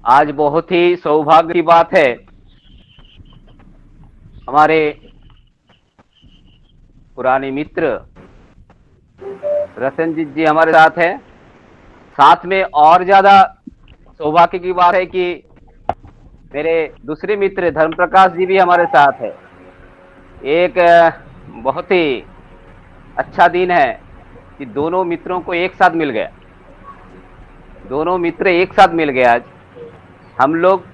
आज बहुत ही सौभाग्य की बात है, हमारे पुराने मित्र रतनजीत जी हमारे साथ है। साथ में और ज्यादा सौभाग्य की बात है कि मेरे दूसरे मित्र धर्म प्रकाश जी भी हमारे साथ है। एक बहुत ही अच्छा दिन है कि दोनों मित्रों को एक साथ मिल गया। दोनों मित्र एक साथ मिल गए। आज हम लोग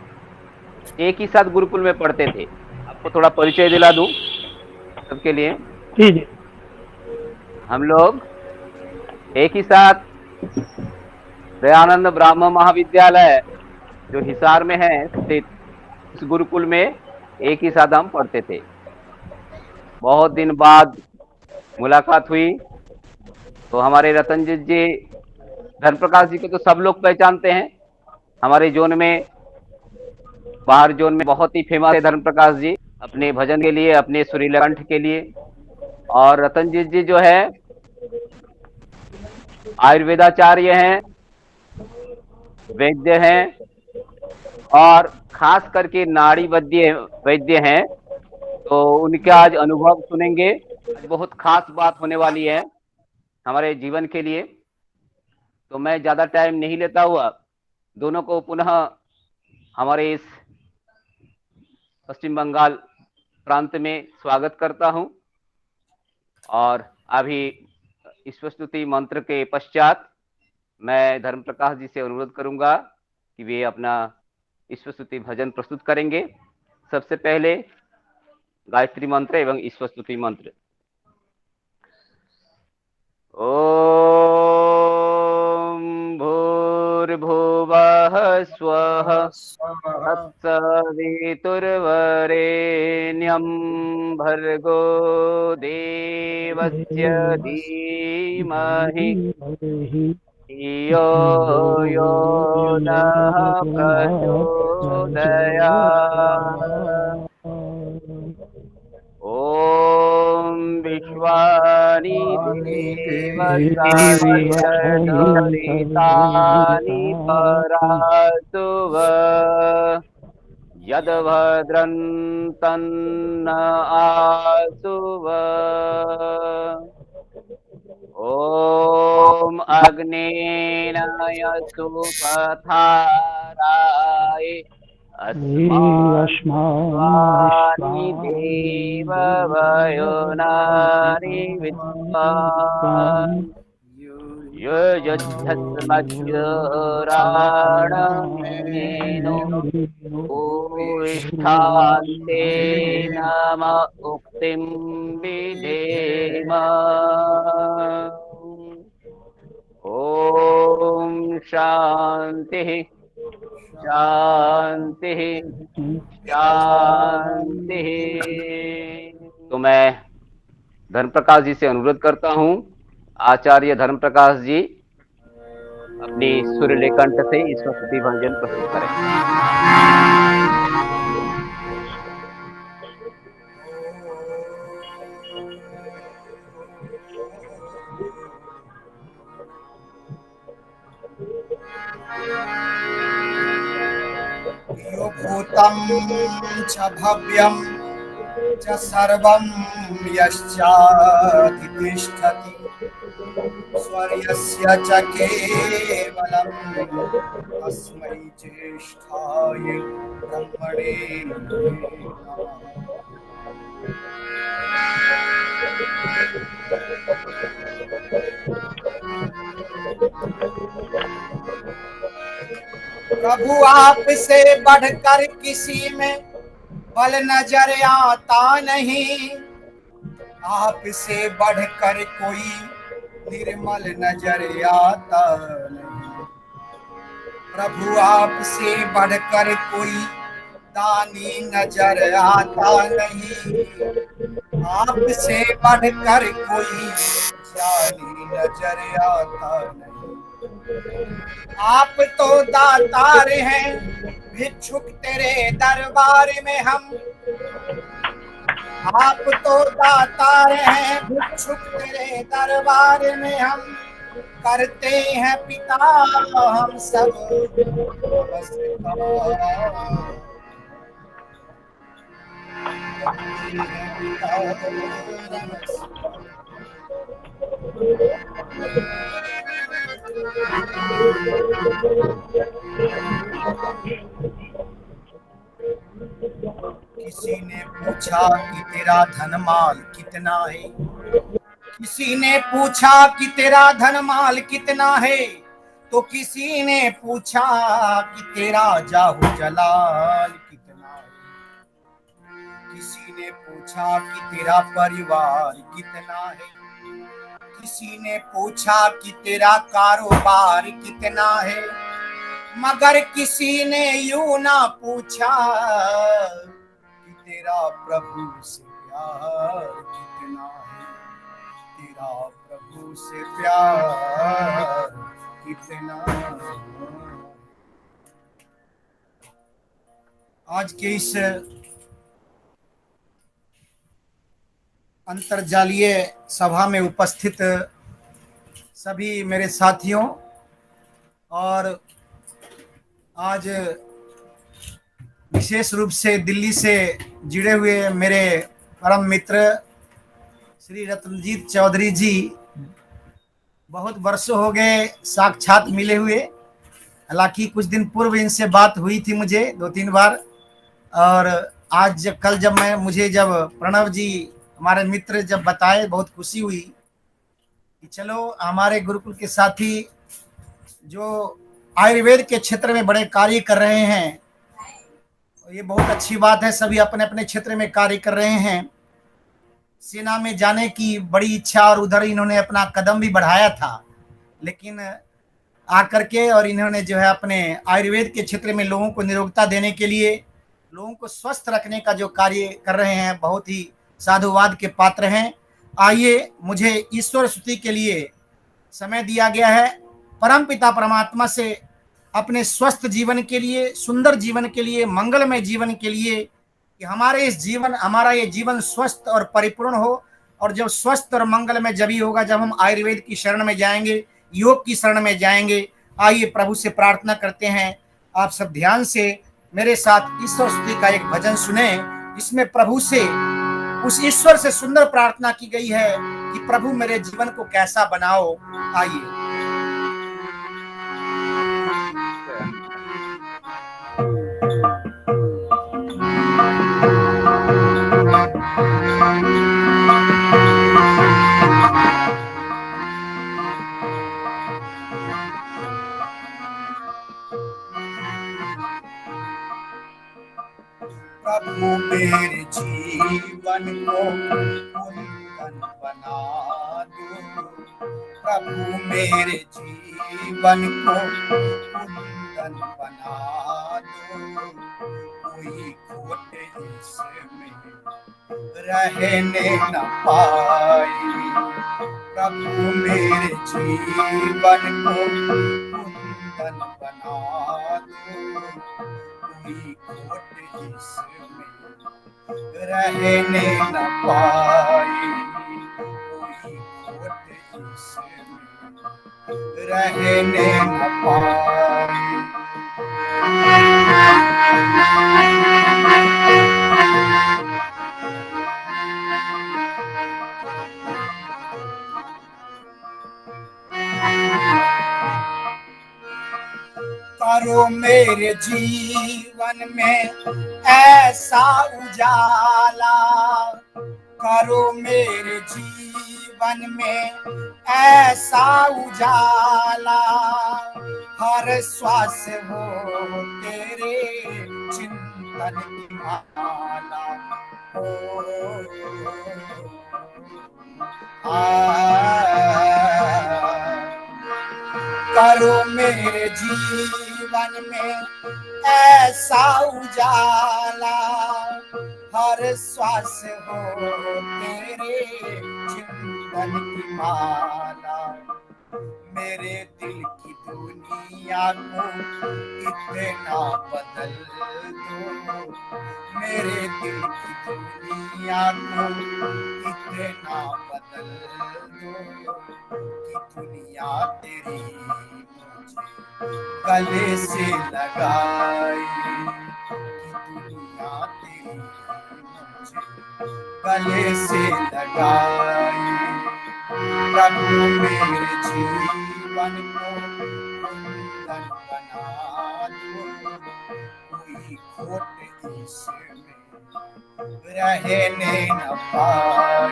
एक ही साथ गुरुकुल में पढ़ते थे। आपको थोड़ा परिचय दिला दूं सबके लिए। जी जी। हम लोग एक ही साथ दयानंद ब्राह्म महाविद्यालय जो हिसार में है स्थित, उस गुरुकुल में एक ही साथ हम पढ़ते थे। बहुत दिन बाद मुलाकात हुई तो हमारे रतनजीत जी, धर्म प्रकाश जी को तो सब लोग पहचानते हैं। हमारे जोन में, बाहर जोन में बहुत ही फेमस है धर्म प्रकाश जी, अपने भजन के लिए, अपने सुरीला कंठ के लिए। और रतनजीत जी जो है आयुर्वेदाचार्य हैं, वैद्य हैं और खास करके नाड़ी वैद्य वैद्य हैं। तो उनके आज अनुभव सुनेंगे। आज बहुत खास बात होने वाली है हमारे जीवन के लिए। तो मैं ज्यादा टाइम नहीं लेता हुआ दोनों को पुनः हमारे इस पश्चिम बंगाल प्रांत में स्वागत करता हूं। और अभी ईश्वर स्तुति मंत्र के पश्चात मैं धर्म प्रकाश जी से अनुरोध करूंगा कि वे अपना ईश्वर स्तुति भजन प्रस्तुत करेंगे। सबसे पहले गायत्री मंत्र एवं ईश्वर स्तुति मंत्र। ओम भूर्भुवः स्वः तत्सवितुर्वरेण्यं भर्गो देवस्य धीमहि धियो यो नः प्रचोदयात्। ॐ विश्वानि देवसवितरितानि परासुव यद्भद्रं तन्न आसुव। ॐ अग्नेनाय सुपथाराय अस्मानि देववयोनानि विद्वान् युयुद्धस्मद्योराणमेनो भूयिष्ठान्ते नम उक्तिं विधेम। ॐ शान्तिः शांति शांति। तो मैं धर्म प्रकाश जी से अनुरोध करता हूं, आचार्य धर्म प्रकाश जी अपनी सुरीले कंठ से ईश्वर स्तुति भजन प्रस्तुत करें। यो भूतं च भव्यं च सर्वं यश्चातिष्ठति स्वर्यस्य च केवलं तस्मै ज्येष्ठाय ब्रह्मणे नमः। प्रभु आपसे बढ़कर किसी में बल नजर आता नहीं, आपसे बढ़कर कोई निर्मल नजर आता नहीं। प्रभु आपसे बढ़कर कोई दानी नजर आता नहीं, आपसे बढ़कर कोई ज्ञानी नजर आता नहीं। आप तो दातार हैं, भिक्षुक तेरे दरबार में हम। आप तो दातार हैं, भिक्षुक तेरे दरबार में हम। करते हैं पिता हम सब नमस्कार, करते हैं पिता नमस्कार। किसी ने पूछा कि तेरा धन माल कितना है, किसी ने पूछा कि तेरा धन माल कितना है, तो किसी ने पूछा कि तेरा जाहू जलाल कितना है, किसी ने पूछा कि तेरा परिवार कितना है, किसी ने पूछा कि तेरा कारोबार कितना है, मगर किसी ने यूं ना पूछा कि तेरा प्रभु से प्यार कितना है, तेरा प्रभु से प्यार कितना है। आज के इस अंतर्जालीय सभा में उपस्थित सभी मेरे साथियों और आज विशेष रूप से दिल्ली से जुड़े हुए मेरे परम मित्र श्री रत्नजीत चौधरी जी, बहुत वर्षों हो गए साक्षात मिले हुए। हालांकि कुछ दिन पूर्व इनसे बात हुई थी मुझे 2-3 बार, और आज कल जब प्रणव जी हमारे मित्र जब बताए, बहुत खुशी हुई कि चलो हमारे गुरुकुल के साथी जो आयुर्वेद के क्षेत्र में बड़े कार्य कर रहे हैं, ये बहुत अच्छी बात है। सभी अपने अपने क्षेत्र में कार्य कर रहे हैं। सेना में जाने की बड़ी इच्छा और उधर इन्होंने अपना कदम भी बढ़ाया था, लेकिन आकर के और इन्होंने जो है अपने आयुर्वेद के क्षेत्र में लोगों को निरोगता देने के लिए, लोगों को स्वस्थ रखने का जो कार्य कर रहे हैं, बहुत ही साधुवाद के पात्र हैं। आइए, मुझे ईश्वर स्तुति के लिए समय दिया गया है। परम पिता परमात्मा से अपने स्वस्थ जीवन के लिए, सुंदर जीवन के लिए, मंगलमय जीवन के लिए कि हमारा ये जीवन स्वस्थ और परिपूर्ण हो। और जब स्वस्थ और मंगलमय जब ही होगा जब हम आयुर्वेद की शरण में जाएंगे, योग की शरण में जाएंगे। आइए प्रभु से प्रार्थना करते हैं। आप सब ध्यान से मेरे साथ ईश्वर स्तुति का एक भजन सुने, जिसमें प्रभु से, उस ईश्वर से सुंदर प्रार्थना की गई है कि प्रभु मेरे जीवन को कैसा बनाओ। आइए। प्रभु मेरे जीवन को कुंदन बना दो, प्रभु मेरे जीवन को कुंदन बना दो, कोई खोट इसमें रहने न पाए। प्रभु मेरे जीवन को कुंदन बना दो, कोई खोट इसमें रहने न पाए, कोई खोट इसमें रहने न पाए। करो मेरे जीवन में ऐसा उजाला, करो मेरे जीवन में ऐसा उजाला, हर श्वास हो तेरे चिंतन की माला। करो मेरे जीवन में ऐसा उजाला, हर श्वास हो तेरे चिंतन की माला। मेरे दिल की दुनिया को इतना बदल दो, मेरे दिल की दुनिया को इतना बदल दो कि दुनिया तेरी मुझे गले से लगाई, कि दुनिया तेरी मुझे गले से लगाई। प्रभु मेरे जीवन को कुंदन बना दो, कोई खोट इसमें रहने न पाए।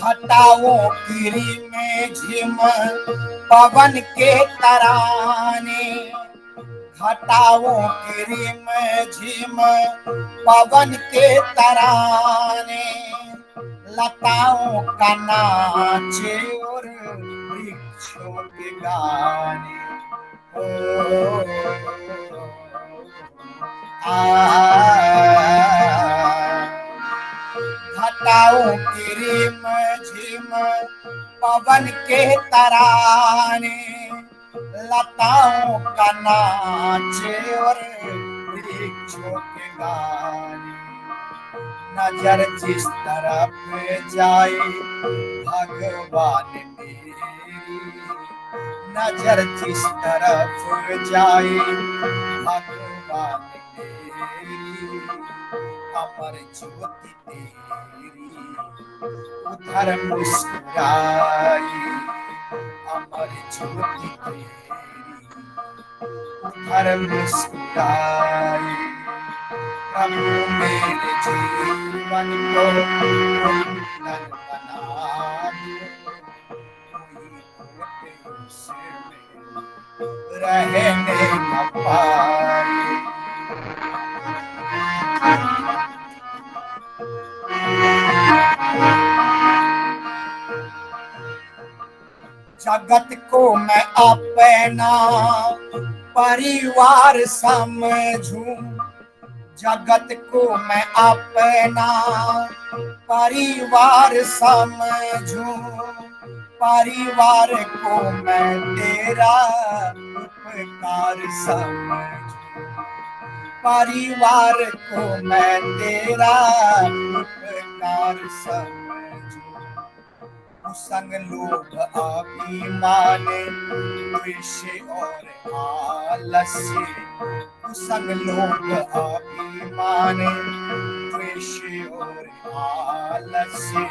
घटाओं गिरी में झिम पवन के तराने, घटाओं गिरी में झिम पवन के तराने, लताओं का नाचे और वृक्षों के गाने। घटाओं की रिम झिम पवन के तराने, लताओं का नाचे और वृक्षों के गाने। नजर जिस तरफ जाए भगवान मेरी, नजर जिस तरफ जाए भगवान मेरी, अमर ज्योति तेरी उधर मुस्कुराई, अमर ज्योति तेरी उधर मुस्कुराई। प्रभु मेरे जीवन को कुंदन बना दो, कोई खोट उसमें रहने न पाए। जगत को मैं अपना परिवार समझूं, जगत को मैं अपना परिवार समझूं, परिवार को मैं तेरा उपकार समझूं, परिवार को मैं तेरा उपकार समझूं। कुसंग लोभ अभिमान द्वेष और आलस्य, कुसंग लोभ अभिमान द्वेष और आलस्य,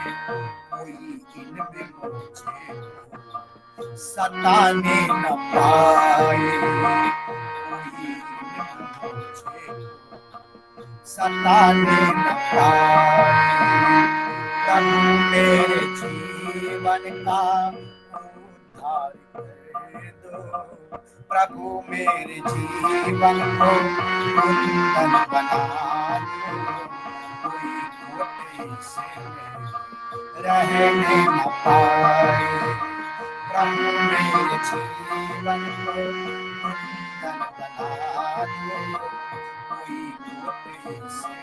कोई इनमें मुझे सताने न पाए, कोई इनमें मुझे सताने न पाए। प्रभु मेरे जीवन का उद्धार कर दो, प्रभु मेरे जीवन को कुंदन बना दो, कोई खोटे से रहने न पाए। प्रभु मेरे जीवन को कुंदन बना दो, कोई खोटे से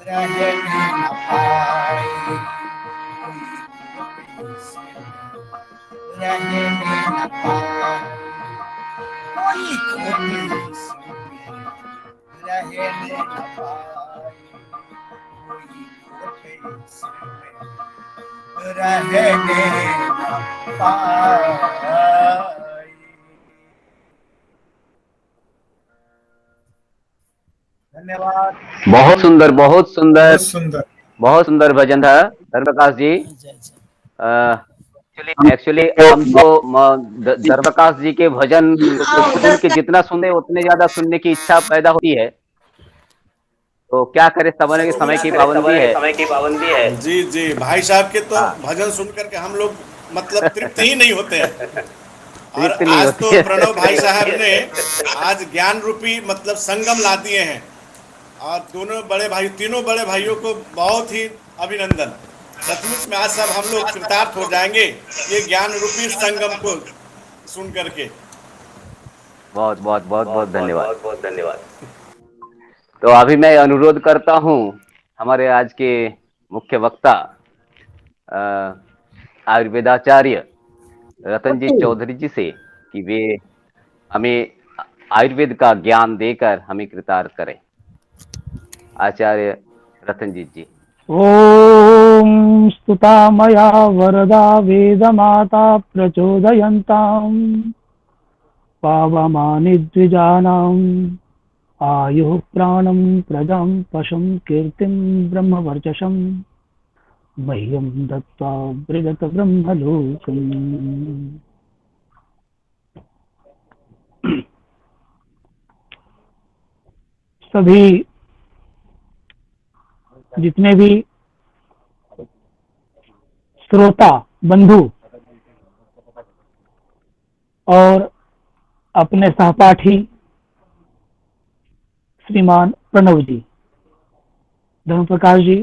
रहने न पाए, कोई से रहने न पाए, कोई खोटे से रहने न पाए, कोई खोटे से रहने न पाए। धन्यवाद। बहुत सुंदर, बहुत सुंदर, बहुत सुंदर, बहुत सुंदर भजन था धर्मप्रकाश जी। एक्चुअली हम तो धर्मप्रकाश जी के भजन सुन के जितना सुनते उतने ज्यादा सुनने की इच्छा पैदा होती है, तो क्या करें, समय की पाबंदी है। समय की पाबंदी है। जी जी, भाई साहब के तो भजन सुन करके हम लोग मतलब तृप्त ही नहीं होते हैं। और आज तो प्रणव भाई साहब ने आज ज्ञान रूपी मतलब संगम ला दिए हैं, और दोनों बड़े भाई, तीनों बड़े भाइयों को बहुत ही अभिनंदन। सचमुच में आज सब हम लोग कृतार्थ हो जाएंगे ये ज्ञान रूपी संगम को सुन करके। बहुत बहुत बहुत बहुत धन्यवाद। तो अभी मैं अनुरोध करता हूँ हमारे आज के मुख्य वक्ता आयुर्वेदाचार्य रतनजीत चौधरी जी से कि वे हमें आयुर्वेद का ज्ञान देकर हमें कृतार्थ करें। आचार्य रतनजीत जी। ओम स्तुता मया वरदा वेदमाता प्रचोदयन्ताम् पावमानि द्विजानाम् आयुः प्राणं प्रजां पशुं कीर्तिं ब्रह्मवर्चसं मह्यं दत्त्वा ब्रजत ब्रह्मलोकम्। सभी जितने भी श्रोता बंधु और अपने सहपाठी श्रीमान प्रणव जी, धर्म प्रकाश जी,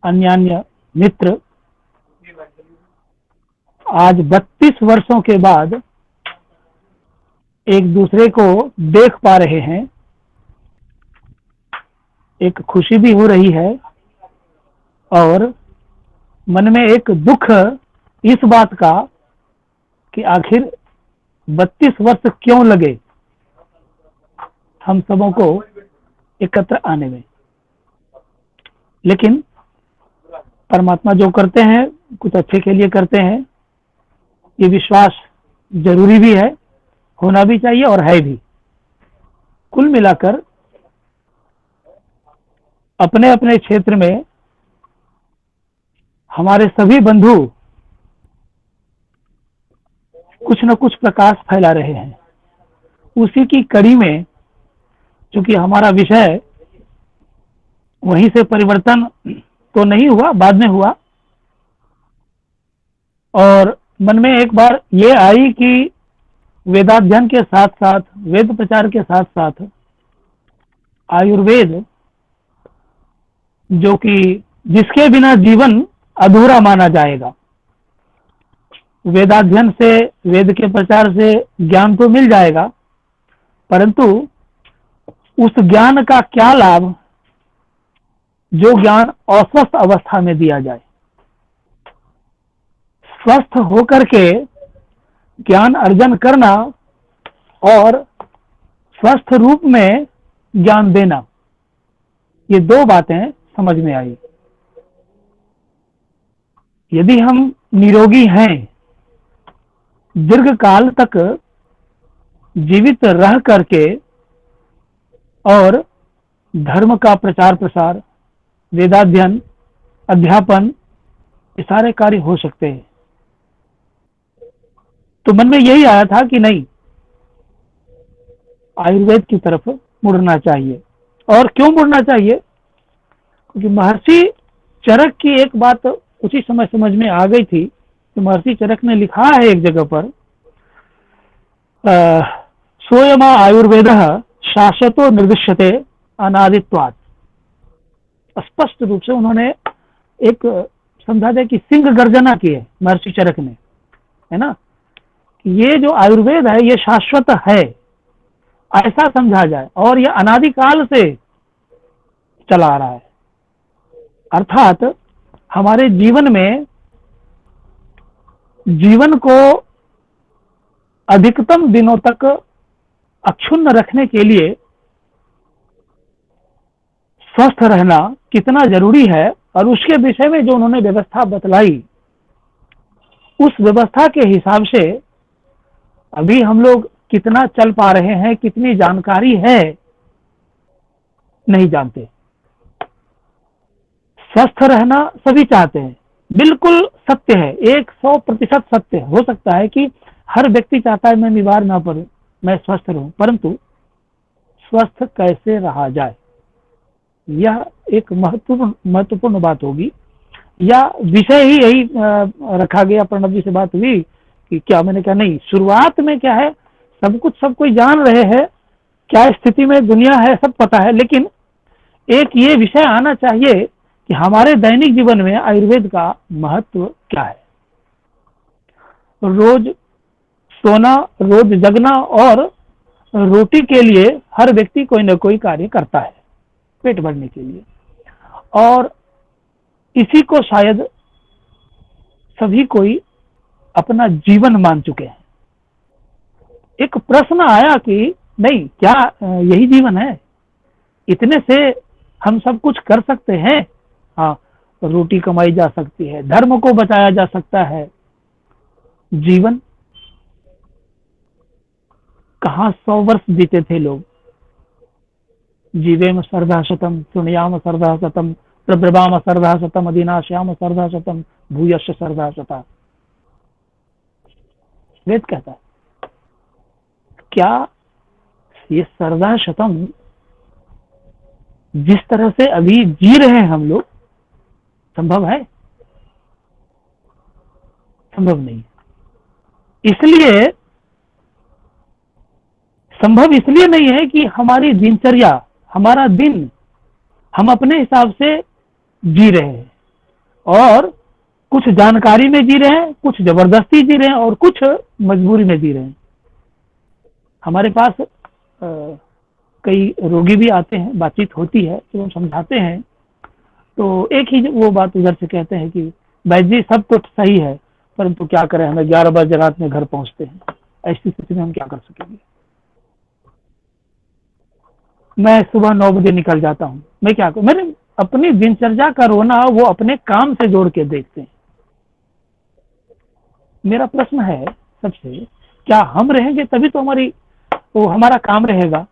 अन्य मित्र, आज 32 वर्षों के बाद एक दूसरे को देख पा रहे हैं। एक खुशी भी हो रही है और मन में एक दुख इस बात का कि आखिर 32 वर्ष क्यों लगे हम सबों को एकत्र आने में। लेकिन परमात्मा जो करते हैं कुछ अच्छे के लिए करते हैं, ये विश्वास जरूरी भी है, होना भी चाहिए और है भी। कुल मिलाकर अपने अपने क्षेत्र में हमारे सभी बंधु कुछ न कुछ प्रकाश फैला रहे हैं। उसी की कड़ी में चूंकि हमारा विषय वहीं से परिवर्तन तो नहीं हुआ, बाद में हुआ, और मन में एक बार ये आई कि वेदाध्ययन के साथ साथ, वेद प्रचार के साथ साथ आयुर्वेद, जो कि जिसके बिना जीवन अधूरा माना जाएगा। वेदाध्ययन से, वेद के प्रचार से ज्ञान तो मिल जाएगा, परंतु उस ज्ञान का क्या लाभ जो ज्ञान अस्वस्थ अवस्था में दिया जाए। स्वस्थ होकर के ज्ञान अर्जन करना और स्वस्थ रूप में ज्ञान देना, ये दो बातें समझ में आई। यदि हम निरोगी हैं, दीर्घ काल तक जीवित रह करके और धर्म का प्रचार प्रसार, वेदाध्ययन, अध्यापन, ये सारे कार्य हो सकते हैं, तो मन में यही आया था कि नहीं, आयुर्वेद की तरफ मुड़ना चाहिए। और क्यों मुड़ना चाहिए? क्योंकि महर्षि चरक की एक बात उसी समय समझ में आ गई थी कि महर्षि चरक ने लिखा है एक जगह पर, सोयमा आयुर्वेद शाश्वतो निर्दिश्यते अनादित्वात्। स्पष्ट रूप से उन्होंने एक समझा जाए कि सिंह गर्जना की है महर्षि चरक ने, है ना, कि ये जो आयुर्वेद है ये शाश्वत है, ऐसा समझा जाए, और ये अनादिकाल से चला आ रहा है। अर्थात हमारे जीवन में जीवन को अधिकतम दिनों तक अक्षुण्ण रखने के लिए स्वस्थ रहना कितना जरूरी है, और उसके विषय में जो उन्होंने व्यवस्था बतलाई, उस व्यवस्था के हिसाब से अभी हम लोग कितना चल पा रहे हैं, कितनी जानकारी है, नहीं जानते। स्वस्थ रहना सभी चाहते हैं, बिल्कुल सत्य है, 100% सत्य है। हो सकता है कि हर व्यक्ति चाहता है मैं बीमार ना पड़ूं, मैं स्वस्थ रहूं, परंतु स्वस्थ कैसे रहा जाए, यह एक महत्वपूर्ण बात होगी। या विषय ही यही रखा गया। प्रणव जी से बात हुई कि क्या, मैंने कहा नहीं, शुरुआत में क्या है, सब कुछ सब कोई जान रहे हैं, क्या स्थिति में दुनिया है सब पता है, लेकिन एक ये विषय आना चाहिए कि हमारे दैनिक जीवन में आयुर्वेद का महत्व क्या है। रोज सोना, रोज जगना और रोटी के लिए हर व्यक्ति कोई ना कोई कार्य करता है पेट भरने के लिए, और इसी को शायद सभी कोई अपना जीवन मान चुके हैं। एक प्रश्न आया कि नहीं, क्या यही जीवन है? इतने से हम सब कुछ कर सकते हैं? हाँ, रोटी कमाई जा सकती है, धर्म को बचाया जा सकता है। जीवन कहाँ 100 वर्ष जीते थे लोग। जीवेम सर्धा शतम, सुनयाम सर्धा शतम, प्रब्रवाम सर्धा शतम, अधिनाश्याम सर्धा शतम, भूयश्च सर्धा शता। वेद कहता है। क्या ये सर्धा शतम जिस तरह से अभी जी रहे हैं हम लोग, संभव है? संभव नहीं। इसलिए संभव इसलिए नहीं है कि हमारी दिनचर्या, हमारा दिन हम अपने हिसाब से जी रहे हैं, और कुछ जानकारी में जी रहे हैं, कुछ जबरदस्ती जी रहे हैं, और कुछ मजबूरी में जी रहे हैं। हमारे पास कई रोगी भी आते हैं, बातचीत होती है, तो हम समझाते हैं, तो एक ही वो बात उधर से कहते हैं कि वैद्य जी सब तो सही है, परंतु क्या करें, हमें 11 बजे रात में घर पहुंचते हैं, ऐसी स्थिति में हम क्या कर सकेंगे? मैं सुबह 9 बजे निकल जाता हूँ, मैं क्या करूँ? मैंने अपनी दिनचर्या का रोना वो अपने काम से जोड़ के देखते हैं। मेरा प्रश्न है सबसे, क्या हम रहेंगे तभी तो हमारा काम रहेगा,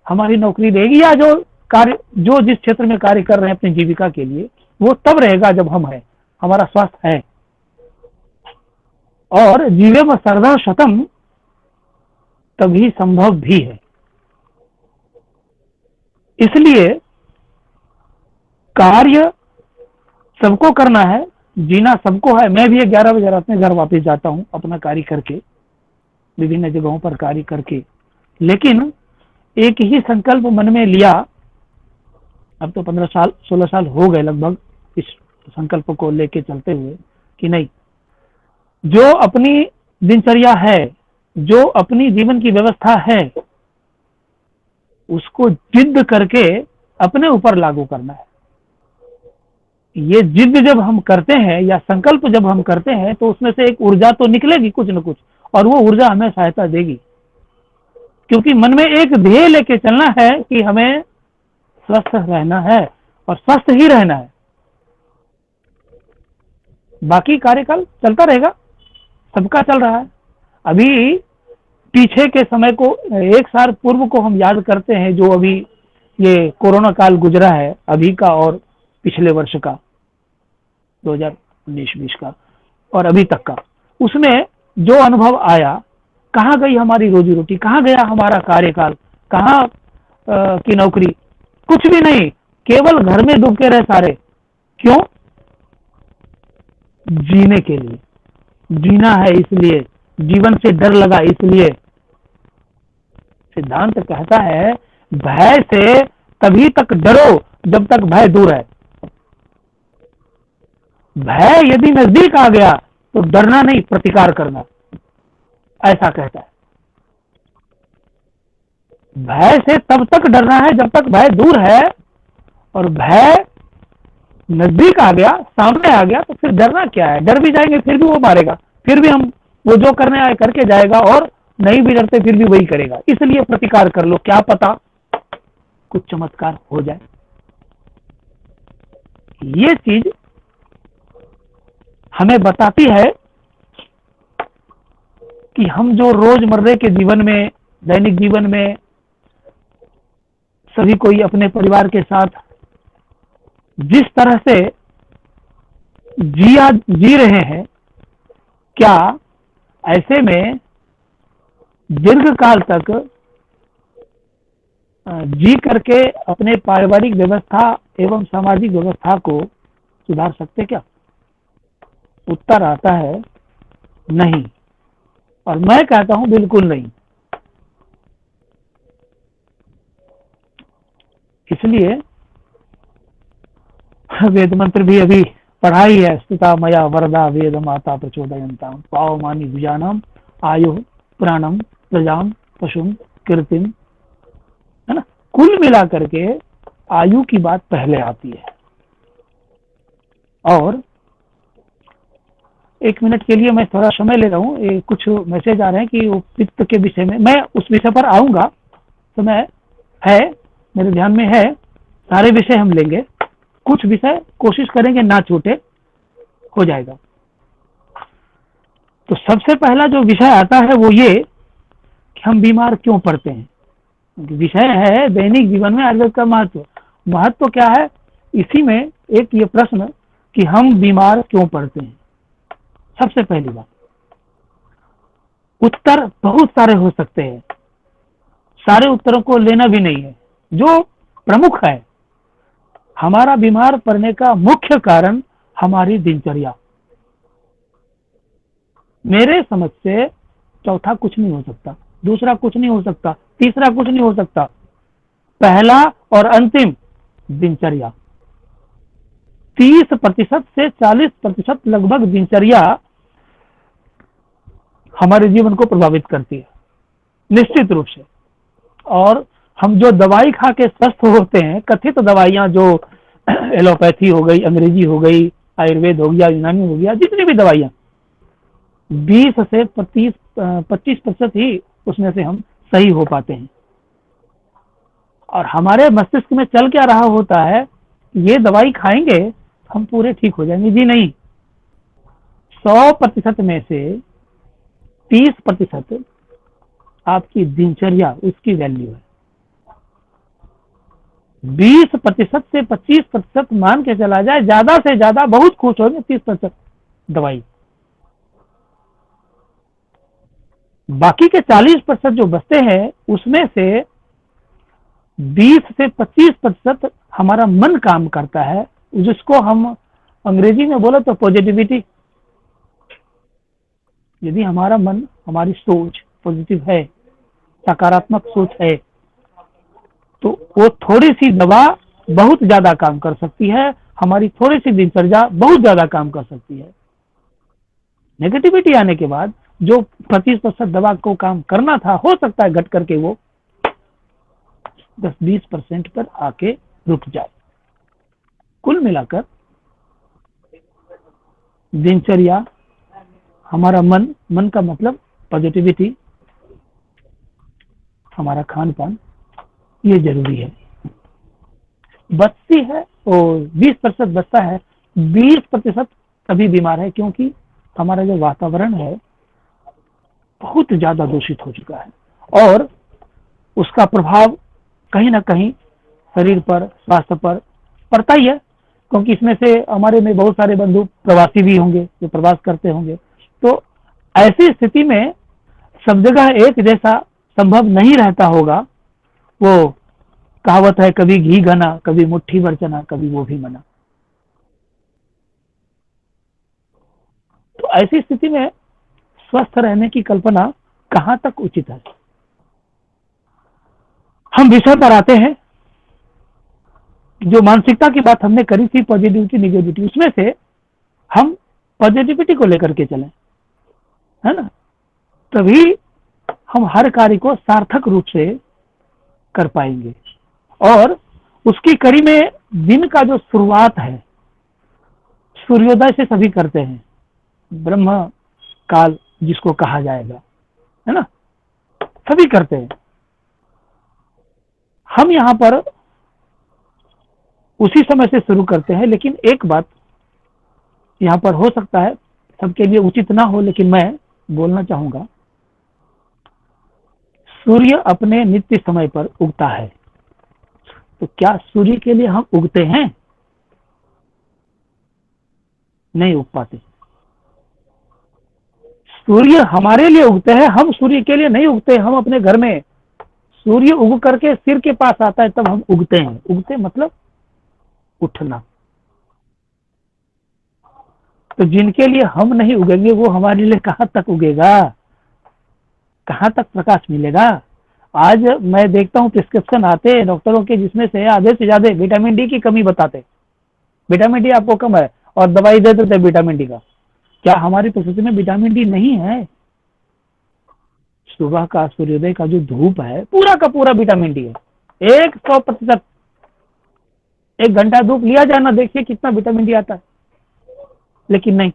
हमारी नौकरी रहेगी, या जो जिस क्षेत्र में कार्य कर रहे हैं अपनी जीविका के लिए, वो तब रहेगा जब हम हैं, हमारा स्वास्थ्य है। और जीवेम सर्धा शतम तभी संभव भी है। इसलिए कार्य सबको करना है, जीना सबको है। मैं भी 11 बजे रात में घर वापस जाता हूं अपना कार्य करके, विभिन्न जगहों पर कार्य करके, लेकिन एक ही संकल्प मन में लिया। अब तो 15 साल 16 साल हो गए लगभग इस संकल्प को लेके चलते हुए, कि नहीं, जो अपनी दिनचर्या है, जो अपनी जीवन की व्यवस्था है, उसको जिद करके अपने ऊपर लागू करना है। ये जिद जब हम करते हैं या संकल्प जब हम करते हैं, तो उसमें से एक ऊर्जा तो निकलेगी कुछ न कुछ, और वो ऊर्जा हमें सहायता देगी, क्योंकि मन में एक ध्येय लेके चलना है कि हमें स्वस्थ रहना है और स्वस्थ ही रहना है। बाकी कार्यकाल चलता रहेगा, सबका चल रहा है। अभी पीछे के समय को, 1 साल पूर्व को हम याद करते हैं, जो अभी ये कोरोना काल गुजरा है अभी का और पिछले वर्ष का 2019-20 का और अभी तक का, उसमें जो अनुभव आया, कहाँ गई हमारी रोजी रोटी, कहाँ गया हमारा कार्यकाल, कहाँ की नौकरी? कुछ भी नहीं, केवल घर में डूब के रहे सारे। क्यों? जीने के लिए, जीना है इसलिए, जीवन से डर लगा इसलिए। सिद्धांत कहता है, भय से तभी तक डरो जब तक भय दूर है। भय यदि नजदीक आ गया तो डरना नहीं, प्रतिकार करना, ऐसा कहता है। भय से तब तक डरना है जब तक भय दूर है, और भय नजदीक आ गया, सामने आ गया, तो फिर डरना क्या है? डर भी जाएंगे फिर भी वो मारेगा, फिर भी हम वो जो करने आए करके जाएगा, और नहीं भी डरते फिर भी वही करेगा। इसलिए प्रतिकार कर लो, क्या पता कुछ चमत्कार हो जाए। ये चीज हमें बताती है कि हम जो रोजमर्रे के जीवन में, दैनिक जीवन में सभी कोई अपने परिवार के साथ जिस तरह से जी रहे हैं, क्या ऐसे में दीर्घ काल तक जी करके अपने पारिवारिक व्यवस्था एवं सामाजिक व्यवस्था को सुधार सकते क्या? उत्तर आता है नहीं, और मैं कहता हूं बिल्कुल नहीं। इसलिए वेद मंत्र भी अभी पढ़ा ही है, स्तुता मया वरदा वेद माता प्रचोदयन्ताम पावमानी भुजानाम आयु प्राणम प्रजाम पशुम कीर्तिम, है ना। कुल मिला करके आयु की बात पहले आती है। और 1 मिनट के लिए मैं थोड़ा समय ले रहा हूँ, कुछ मैसेज आ रहे हैं कि वो पित्त के विषय में, मैं उस विषय पर आऊंगा, समय है मेरे ध्यान में है, सारे विषय हम लेंगे, कुछ विषय कोशिश करेंगे ना छूटे, हो जाएगा। तो सबसे पहला जो विषय आता है वो ये कि हम बीमार क्यों पड़ते हैं। विषय है दैनिक जीवन में आयुर्वेद का महत्व। महत्व क्या है, इसी में एक ये प्रश्न कि हम बीमार क्यों पड़ते हैं। सबसे पहली बात, उत्तर बहुत सारे हो सकते हैं, सारे उत्तरों को लेना भी नहीं है। जो प्रमुख है, हमारा बीमार पड़ने का मुख्य कारण हमारी दिनचर्या। मेरे समझ से चौथा कुछ नहीं हो सकता, दूसरा कुछ नहीं हो सकता, तीसरा कुछ नहीं हो सकता, पहला और अंतिम दिनचर्या। 30% से 40% लगभग दिनचर्या हमारे जीवन को प्रभावित करती है निश्चित रूप से। और हम जो दवाई खा के स्वस्थ होते हैं, कथित दवाइयां जो एलोपैथी हो गई, अंग्रेजी हो गई, आयुर्वेद हो गया, यूनानी हो गया, जितनी भी दवाइयां, 20 से 25% ही उसमें से हम सही हो पाते हैं। और हमारे मस्तिष्क में चल क्या रहा होता है, ये दवाई खाएंगे हम पूरे ठीक हो जाएंगे। जी नहीं, 100% में से 30% आपकी दिनचर्या, उसकी वैल्यू है। 20% से 25% मान के चला जाए, ज्यादा से ज्यादा बहुत खुश होंगे 30% दवाई। बाकी के 40% जो बचते हैं, उसमें से 20 से 25% हमारा मन काम करता है, जिसको हम अंग्रेजी में बोले तो पॉजिटिविटी। यदि हमारा मन, हमारी सोच पॉजिटिव है, सकारात्मक सोच है, तो वो थोड़ी सी दवा बहुत ज्यादा काम कर सकती है, हमारी थोड़ी सी दिनचर्या बहुत ज्यादा काम कर सकती है। नेगेटिविटी आने के बाद जो 25% दवा को काम करना था, हो सकता है घट करके वो 10-20% पर आके रुक जाए। कुल मिलाकर दिनचर्या, हमारा मन का मतलब पॉजिटिविटी, हमारा खान पान, ये जरूरी है। बचती है और 20% बचता है। 20% तभी बीमार है क्योंकि हमारा जो वातावरण है बहुत ज्यादा दूषित हो चुका है, और उसका प्रभाव कहीं ना कहीं शरीर पर, स्वास्थ्य पर पड़ता ही है। क्योंकि इसमें से हमारे में बहुत सारे बंधु प्रवासी भी होंगे, जो प्रवास करते होंगे। तो ऐसी स्थिति में सब जगह एक जैसा संभव नहीं रहता होगा। वो कहावत है, कभी घी घना, कभी मुट्ठी भर चना, कभी वो भी मना। तो ऐसी स्थिति में स्वस्थ रहने की कल्पना कहां तक उचित है। हम विषय पर आते हैं। जो मानसिकता की बात हमने करी थी, पॉजिटिविटी निगेटिविटी, उसमें से हम पॉजिटिविटी को लेकर के चलें, है ना, तभी हम हर कार्य को सार्थक रूप से कर पाएंगे। और उसकी कड़ी में दिन का जो शुरुआत है, सूर्योदय से सभी करते हैं, ब्रह्म काल जिसको कहा जाएगा, है ना, सभी करते हैं। हम यहां पर उसी समय से शुरू करते हैं। लेकिन एक बात यहां पर हो सकता है सबके लिए उचित ना हो, लेकिन मैं बोलना चाहूंगा। सूर्य अपने नित्य समय पर उगता है, तो क्या सूर्य के लिए हम उगते हैं? नहीं उग पाते। सूर्य हमारे लिए उगते हैं, हम सूर्य के लिए नहीं उगते। हम अपने घर में सूर्य उग करके सिर के पास आता है तब हम उगते हैं। उगते मतलब उठना। तो जिनके लिए हम नहीं उगेंगे, वो हमारे लिए कहां तक उगेगा, कहां तक प्रकाश मिलेगा। आज मैं देखता हूं प्रिस्क्रिप्शन आते हैं डॉक्टरों के, जिसमें से आधे से ज्यादा विटामिन डी की कमी बताते। विटामिन डी आपको कम है और दवाई दे देते विटामिन डी का। क्या हमारी प्रकृति में विटामिन डी नहीं है? सुबह का सूर्योदय का जो धूप है पूरा का पूरा विटामिन डी है, 100%। 1 घंटा धूप लिया जाना, देखिए कितना विटामिन डी आता है। लेकिन नहीं,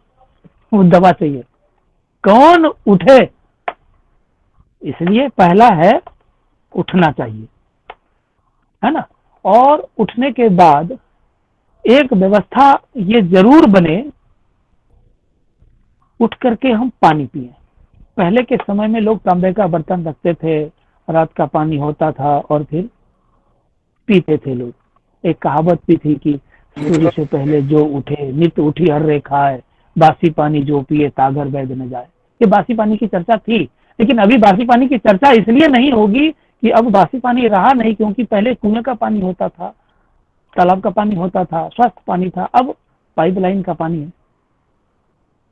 वो दवा चाहिए, कौन उठे। इसलिए पहला है उठना चाहिए, है ना। और उठने के बाद एक व्यवस्था ये जरूर बने, उठ करके हम पानी पिए। पहले के समय में लोग तांबे का बर्तन रखते थे, रात का पानी होता था और फिर पीते थे लोग। एक कहावत भी थी कि सूर्य से पहले जो उठे नित उठी हर रे खाए, बासी पानी जो पिए तागर वैद न जाए। ये बासी पानी की चर्चा थी, लेकिन अभी बासी पानी की चर्चा इसलिए नहीं होगी कि अब बासी पानी रहा नहीं, क्योंकि पहले कुएं का पानी होता था, तालाब का पानी होता था, स्वस्थ पानी था। अब पाइपलाइन का पानी है,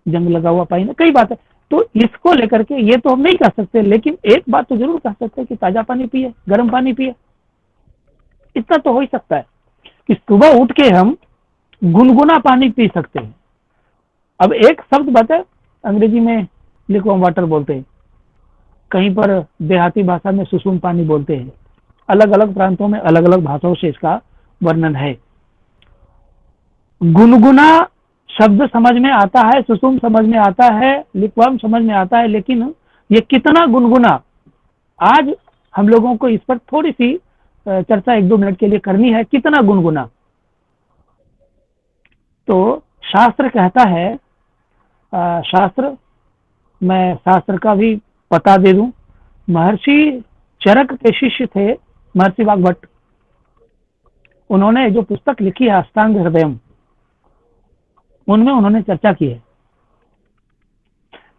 जंग लगा हुआ पानी है, कई बात है। तो इसको लेकर के ये तो हम नहीं कह सकते, लेकिन एक बात तो जरूर कह सकते हैं कि ताजा पानी पिए, गर्म पानी पिए। इतना तो हो ही सकता है कि सुबह उठ के हम गुनगुना पानी पी सकते हैं। अब एक शब्द बात है, अंग्रेजी में लिक्वम वाटर बोलते हैं, कहीं पर देहाती भाषा में सुसुम पानी बोलते हैं। अलग अलग प्रांतों में अलग अलग भाषाओं से इसका वर्णन है। गुनगुना शब्द समझ में आता है, सुसुम समझ में आता है, लिक्वम समझ में आता है, लेकिन ये कितना गुनगुना, आज हम लोगों को इस पर थोड़ी सी चर्चा 1-2 मिनट के लिए करनी है। कितना गुनगुना, तो शास्त्र कहता है, शास्त्र, मैं शास्त्र का भी पता दे दूं। महर्षि चरक के शिष्य थे महर्षि वाग्भट। उन्होंने जो पुस्तक लिखी है अष्टांग हृदयम, उनमें उन्होंने चर्चा की है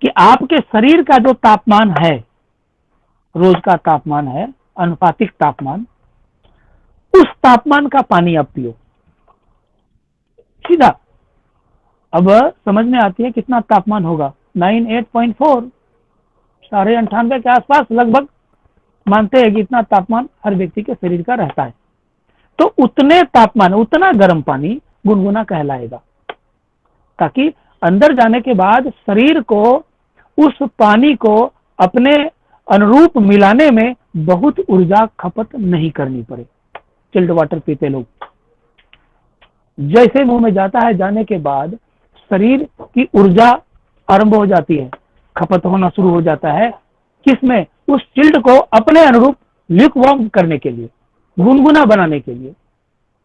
कि आपके शरीर का जो तापमान है, रोज का तापमान है, अनुपातिक तापमान, उस तापमान का पानी आप पियो सीधा। अब समझ में आती है कितना तापमान होगा, 98.4, 98.5 के आसपास लगभग मानते हैं कि इतना तापमान हर व्यक्ति के शरीर का रहता है। तो उतने तापमान, उतना गर्म पानी गुनगुना कहलाएगा, ताकि अंदर जाने के बाद शरीर को उस पानी को अपने अनुरूप मिलाने में बहुत ऊर्जा खपत नहीं करनी पड़े। चिल्ड वाटर पीते लोग, जैसे मुंह में जाता है, जाने के बाद शरीर की ऊर्जा आरंभ हो जाती है, खपत होना शुरू हो जाता है। किसमें? उस चिल्ड को अपने अनुरूप ल्यूकवार्म करने के लिए, गुनगुना बनाने के लिए।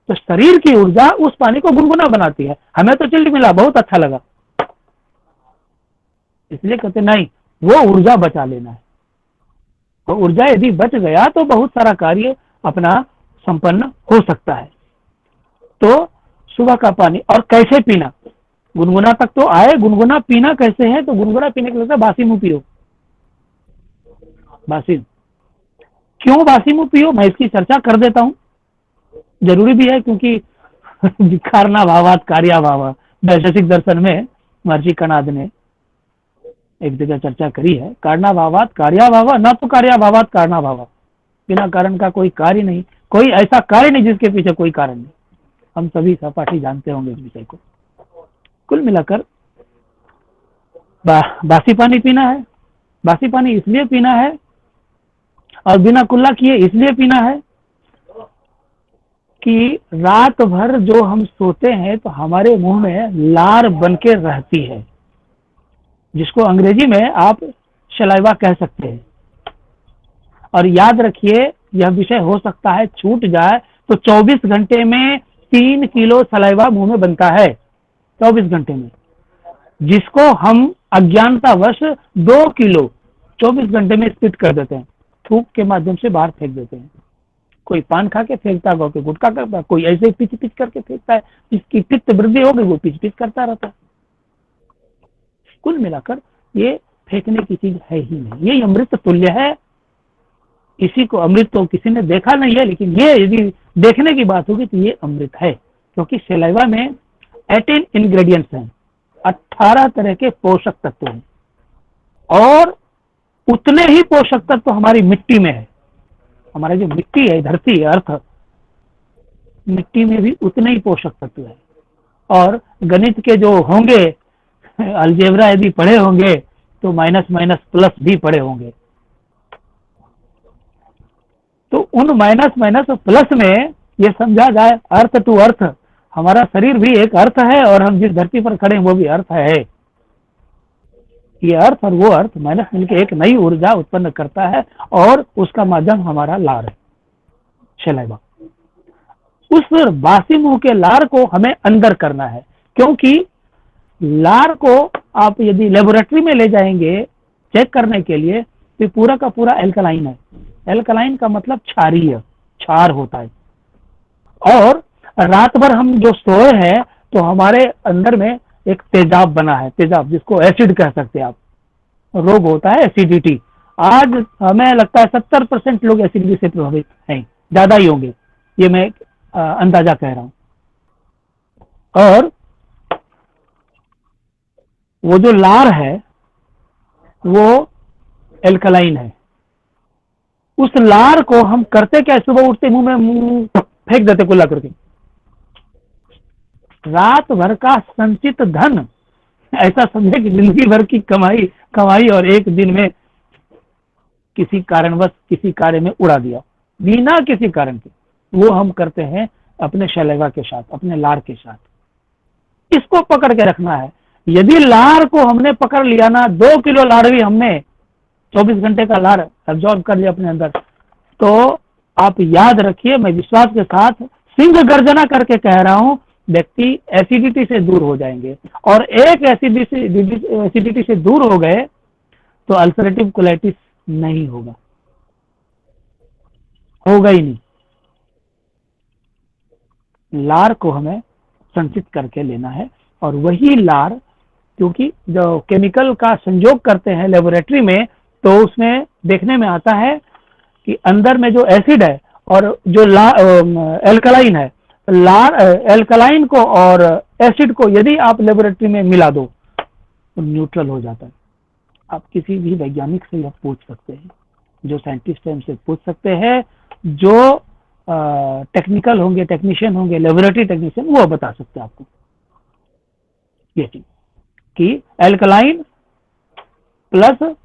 तो शरीर की ऊर्जा उस पानी को गुनगुना बनाती है। हमें तो चिल्ड मिला, बहुत अच्छा लगा, इसलिए कहते नहीं, वो ऊर्जा बचा लेना है। तो ऊर्जा यदि बच गया तो बहुत सारा कार्य अपना संपन्न हो सकता है। तो सुबह का पानी, और कैसे पीना, गुनगुना तक तो आए, गुनगुना पीना कैसे है? तो गुनगुना पीने के लिए बासी मुंह पियो। बासी क्यों बासी मुंह पियो, मैं इसकी चर्चा कर देता हूं, जरूरी भी है, क्योंकि कारना भावात कार्या भावा, वैशेषिक दर्शन में महर्षि कणाद ने एक जगह चर्चा करी है। कारना भावात कार्या भावा, न तो कार्या भावात कारना भावा, बिना कारण का कोई कार्य नहीं, कोई ऐसा कार्य नहीं जिसके पीछे कोई कारण नहीं। हम सभी सहपाठी जानते होंगे इस विषय को। कुल मिलाकर बासी पानी पीना है। बासी पानी इसलिए पीना है और बिना कुल्ला किए इसलिए पीना है कि रात भर जो हम सोते हैं तो हमारे मुंह में लार बनके रहती है, जिसको अंग्रेजी में आप सलाइवा कह सकते हैं। और याद रखिए, यह विषय हो सकता है छूट जाए तो 24 घंटे में 3 किलो सलाइवा मुंह में बनता है, 24 घंटे में, जिसको हम अज्ञानतावश 2 किलो 24 घंटे में स्पिट कर देते हैं, थूक के माध्यम से बाहर फेंक देते हैं। कोई पान खा के फेंकता है, कोई गुटखा करता है, कोई ऐसे पिच पिच करके फेंकता है, जिसकी पित्त वृद्धि हो गई वो पिच पिच करता रहता है। कुल मिलाकर ये फेंकने की चीज है ही नहीं, ये अमृत तुल्य है। इसी को अमृत तो किसी ने देखा नहीं है, लेकिन ये यदि देखने की बात होगी तो ये अमृत है, क्योंकि सलाइवा में 18 इंग्रेडिएंट्स हैं, 18 तरह के पोषक तत्व हैं, और उतने ही पोषक तत्व हमारी मिट्टी में है। हमारा जो मिट्टी है, धरती है, अर्थ, मिट्टी में भी उतने ही पोषक तत्व है। और गणित के जो होंगे, अलजेब्रा यदि पढ़े होंगे तो माइनस माइनस प्लस भी पढ़े होंगे। उन माइनस माइनस प्लस में ये समझा जाए अर्थ टू अर्थ, हमारा शरीर भी एक अर्थ है और हम जिस धरती पर खड़े हैं वो भी अर्थ है। ये अर्थ और वो अर्थ माइनस मिलकर एक नई ऊर्जा उत्पन्न करता है और उसका माध्यम हमारा लार है, सलाइवा। उस बासी मुंह के लार को हमें अंदर करना है, क्योंकि लार को आप यदि लेबोरेटरी में ले जाएंगे चेक करने के लिए तो पूरा का पूरा एल्कलाइन है। एल्कलाइन का मतलब क्षारीय, क्षार होता है। और रात भर हम जो सोए हैं तो हमारे अंदर में एक तेजाब बना है, तेजाब जिसको एसिड कह सकते हैं आप, रोग होता है एसिडिटी। आज हमें लगता है 70% लोग एसिडिटी से प्रभावित हैं, ज्यादा ही होंगे, ये मैं अंदाजा कह रहा हूं। और वो जो लार है वो एल्कलाइन है। उस लार को हम करते क्या, सुबह उठते मुंह में फेंक देते कुल्ला करके। रात भर का संचित धन, ऐसा समझे कि जिंदगी भर की कमाई और एक दिन में किसी कारणवश किसी कार्य में उड़ा दिया बिना किसी कारण के, वो हम करते हैं अपने शैलेवा के साथ, अपने लार के साथ। इसको पकड़ के रखना है। यदि लार को हमने पकड़ लिया ना, 2 किलो लार भी हमने 24 घंटे का लार एब्जॉर्ब कर लिया अपने अंदर, तो आप याद रखिए, मैं विश्वास के साथ सिंह गर्जना करके कह रहा हूं, व्यक्ति एसिडिटी से दूर हो जाएंगे। और एक एसिडिटी से दूर हो गए तो अल्सरेटिव कोलाइटिस नहीं होगा ही नहीं। लार को हमें संचित करके लेना है, और वही लार, क्योंकि जो केमिकल का संयोग करते हैं लेबोरेटरी में, तो उसमें देखने में आता है कि अंदर में जो एसिड है और जो एल्कलाइन है, एल्कलाइन को और एसिड को यदि आप लेबोरेटरी में मिला दो तो न्यूट्रल हो जाता है। आप किसी भी वैज्ञानिक से आप पूछ सकते हैं, जो साइंटिस्ट है उनसे पूछ सकते हैं, जो टेक्निकल होंगे, टेक्नीशियन होंगे, लेबोरेटरी टेक्नीशियन, वो बता सकते हैं आपको ये चीज कि एल्कलाइन प्लस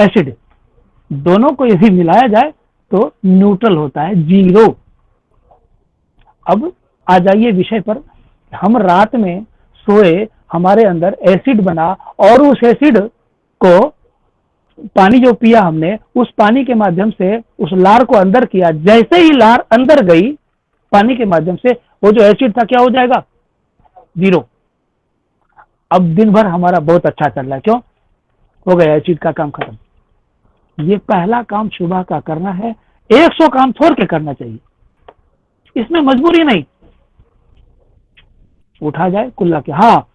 एसिड दोनों को यदि मिलाया जाए तो न्यूट्रल होता है, 0। अब आ जाइए विषय पर। हम रात में सोए, हमारे अंदर एसिड बना, और उस एसिड को पानी जो पिया हमने, उस पानी के माध्यम से उस लार को अंदर किया। जैसे ही लार अंदर गई पानी के माध्यम से, वो जो एसिड था क्या हो जाएगा, 0। अब दिन भर हमारा बहुत अच्छा चल रहा है, क्यों हो गया, एसिड का काम खत्म। ये पहला काम सुबह का करना है। 100 काम छोड़ के करना चाहिए, इसमें मजबूरी नहीं। उठा जाए कुल्ला के, हाँ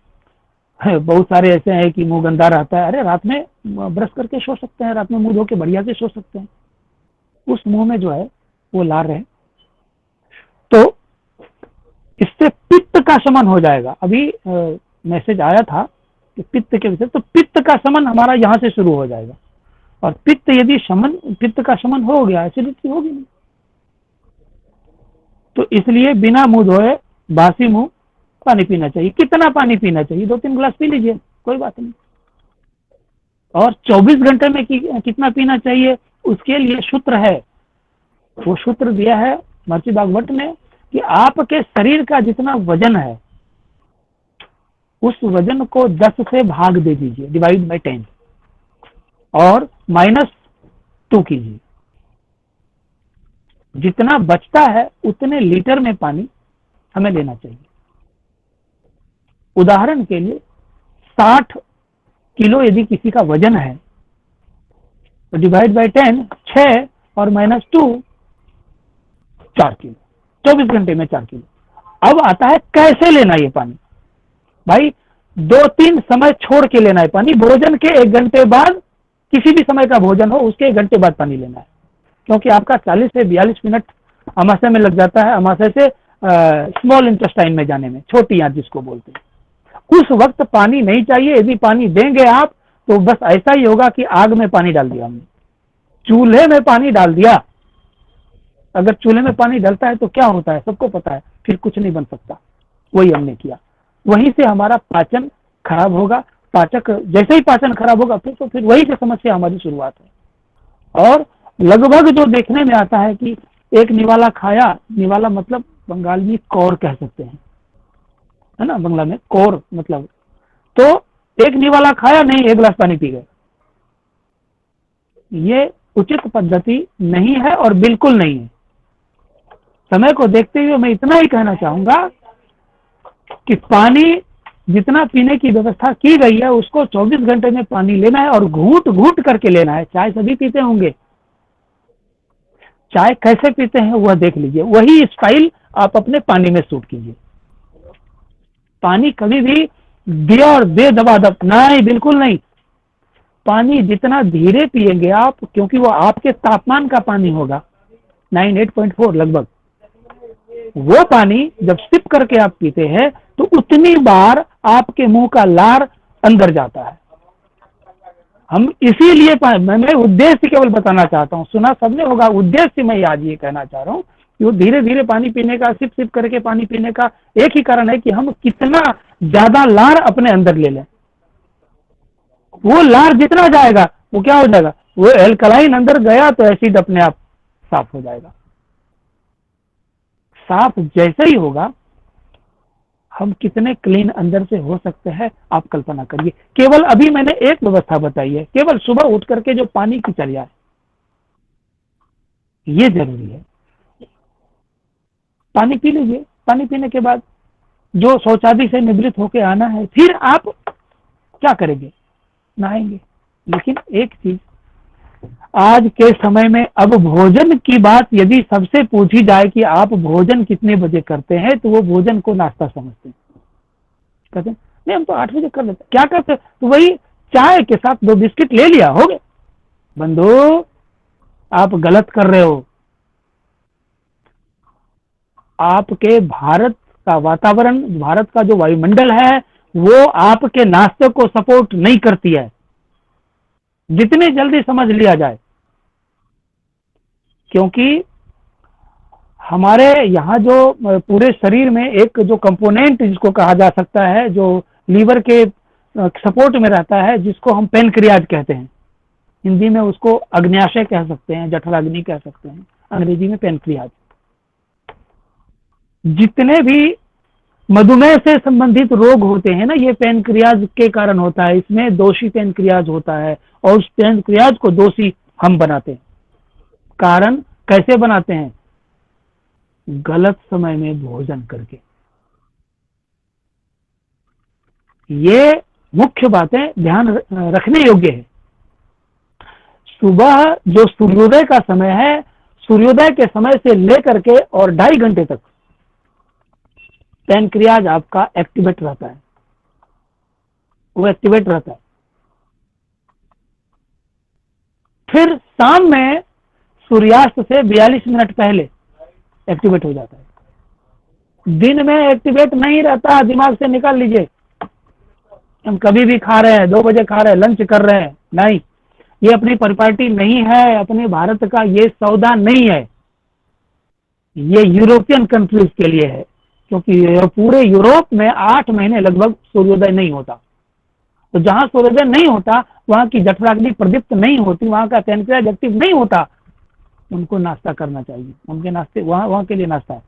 बहुत सारे ऐसे हैं कि मुंह गंदा रहता है, अरे रात में ब्रश करके सो सकते हैं, रात में मुंह धो के बढ़िया से सो सकते हैं। उस मुंह में जो है वो लार रहे तो इससे पित्त का शमन हो जाएगा। अभी मैसेज आया था कि पित्त के विषय, तो पित्त का शमन हमारा यहाँ से शुरू हो जाएगा। और पित्त यदि पित्त का शमन हो गया, एसिडिटी होगी नहीं। तो इसलिए बिना मुंह धोए बासी मुंह पानी पीना चाहिए। कितना पानी पीना चाहिए, 2-3 गिलास पी लीजिए, कोई बात नहीं। और 24 घंटे में कितना पीना चाहिए, उसके लिए सूत्र है। वो सूत्र दिया है महर्षि भागवत ने कि आपके शरीर का जितना वजन है उस वजन को 10 से भाग दे दीजिए, डिवाइड बाय 10, और -2 कीजिए। जितना बचता है उतने लीटर में पानी हमें लेना चाहिए। उदाहरण के लिए 60 किलो यदि किसी का वजन है तो डिवाइड बाय 10, 6 और -2, 4 किलो, 24 घंटे में 4 किलो। अब आता है कैसे लेना ये पानी। भाई 2-3 समय छोड़ के लेना है पानी। भोजन के 1 घंटे बाद, किसी भी समय का भोजन हो उसके 1 घंटे बाद पानी लेना है, क्योंकि आपका 40 से 42 मिनट अमाशय में लग जाता है, अमाशय से स्मॉल इंटेस्टाइन में जाने में, छोटी आंत जिसको बोलते हैं। उस वक्त पानी नहीं चाहिए। यदि पानी देंगे आप तो बस ऐसा ही होगा कि आग में पानी डाल दिया हमने, चूल्हे में पानी डाल दिया। अगर चूल्हे में पानी डलता है तो क्या होता है सबको पता है, फिर कुछ नहीं बन सकता। वही हमने किया, वहीं से हमारा पाचन खराब होगा। पाचक जैसे ही पाचन खराब होगा फिर वही से समस्या हमारी शुरुआत है। और लगभग जो देखने में आता है कि एक निवाला खाया, निवाला मतलब बंगाल में कौर कह सकते हैं, है ना, बंगला में कौर मतलब, तो एक निवाला खाया नहीं, एक गिलास पानी पी गए। ये उचित पद्धति नहीं है और बिल्कुल नहीं है। समय को देखते हुए मैं इतना ही कहना चाहूंगा कि पानी जितना पीने की व्यवस्था की गई है उसको 24 घंटे में पानी लेना है और घूट घूट करके लेना है। चाय सभी पीते होंगे, चाय कैसे पीते हैं वह देख लीजिए, वही स्टाइल आप अपने पानी में सूट कीजिए। पानी कभी भी दे और दे दबा दब नहीं, बिल्कुल नहीं। पानी जितना धीरे पिएंगे आप, क्योंकि वो आपके तापमान का पानी होगा 98.4 लगभग, वो पानी जब सिप करके आप पीते हैं तो उतनी बार आपके मुंह का लार अंदर जाता है। हम इसीलिए मैं उद्देश्य केवल बताना चाहता हूँ, सुना सबने होगा, उद्देश्य मैं आज ये कहना चाह रहा हूँ कि वो धीरे धीरे पानी पीने का, सिप सिप करके पानी पीने का एक ही कारण है कि हम कितना ज्यादा लार अपने अंदर ले लें। वो लार जितना जाएगा वो क्या हो जाएगा, वो एल्कलाइन अंदर गया तो एसिड अपने आप साफ हो जाएगा। साफ जैसे ही होगा, हम कितने क्लीन अंदर से हो सकते हैं आप कल्पना करिए। केवल अभी मैंने एक व्यवस्था बताई है, केवल सुबह उठ करके जो पानी की चर्या है ये जरूरी है। पानी पी लीजिए, पानी पीने के बाद जो शौचालय से निवृत्त होकर आना है, फिर आप क्या करेंगे, नहाएंगे। लेकिन एक चीज, आज के समय में अब भोजन की बात यदि सबसे पूछी जाए कि आप भोजन कितने बजे करते हैं, तो वो भोजन को नाश्ता समझते हैं। कहते हैं नहीं हम तो 8 बजे कर लेते हैं। क्या करते हैं, तो वही चाय के साथ 2 बिस्किट ले लिया, हो गए। बंधु आप गलत कर रहे हो। आपके भारत का वातावरण, भारत का जो वायुमंडल है वो आपके नाश्ते को सपोर्ट नहीं करती है, जितनी जल्दी समझ लिया जाए। क्योंकि हमारे यहाँ जो पूरे शरीर में एक जो कंपोनेंट जिसको कहा जा सकता है, जो लीवर के सपोर्ट में रहता है, जिसको हम पेनक्रियाज कहते हैं, हिंदी में उसको अग्न्याशय कह सकते हैं, जठराग्नि कह सकते हैं, अंग्रेजी में पेनक्रियाज। जितने भी मधुमेह से संबंधित रोग होते हैं ना, ये पेनक्रियाज के कारण होता है। इसमें दोषी पेनक्रियाज होता है और उस पेनक्रियाज को दोषी हम बनाते हैं। कारण कैसे बनाते हैं, गलत समय में भोजन करके। ये मुख्य बातें ध्यान रखने योग्य है। सुबह जो सूर्योदय का समय है, सूर्योदय के समय से लेकर के और 2.5 घंटे तक पैनक्रियाज आपका एक्टिवेट रहता है, वो एक्टिवेट रहता है। फिर शाम में सूर्यास्त से 42 मिनट पहले एक्टिवेट हो जाता है। दिन में एक्टिवेट नहीं रहता, दिमाग से निकाल लीजिए। हम कभी भी खा रहे हैं, 2 बजे खा रहे हैं, लंच कर रहे हैं, नहीं, ये अपनी परिपाटी नहीं है, अपने भारत का ये सौदा नहीं है। ये यूरोपियन कंट्रीज के लिए है, क्योंकि पूरे यूरोप में 8 महीने लगभग सूर्योदय नहीं होता। तो जहां सूर्योदय नहीं होता, वहां की जठराग्नि प्रदीप्त नहीं होती, वहां का पैनक्रियाज एक्टिव नहीं होता, उनको नाश्ता करना चाहिए। उनके नाश्ते वहां के लिए नाश्ता है।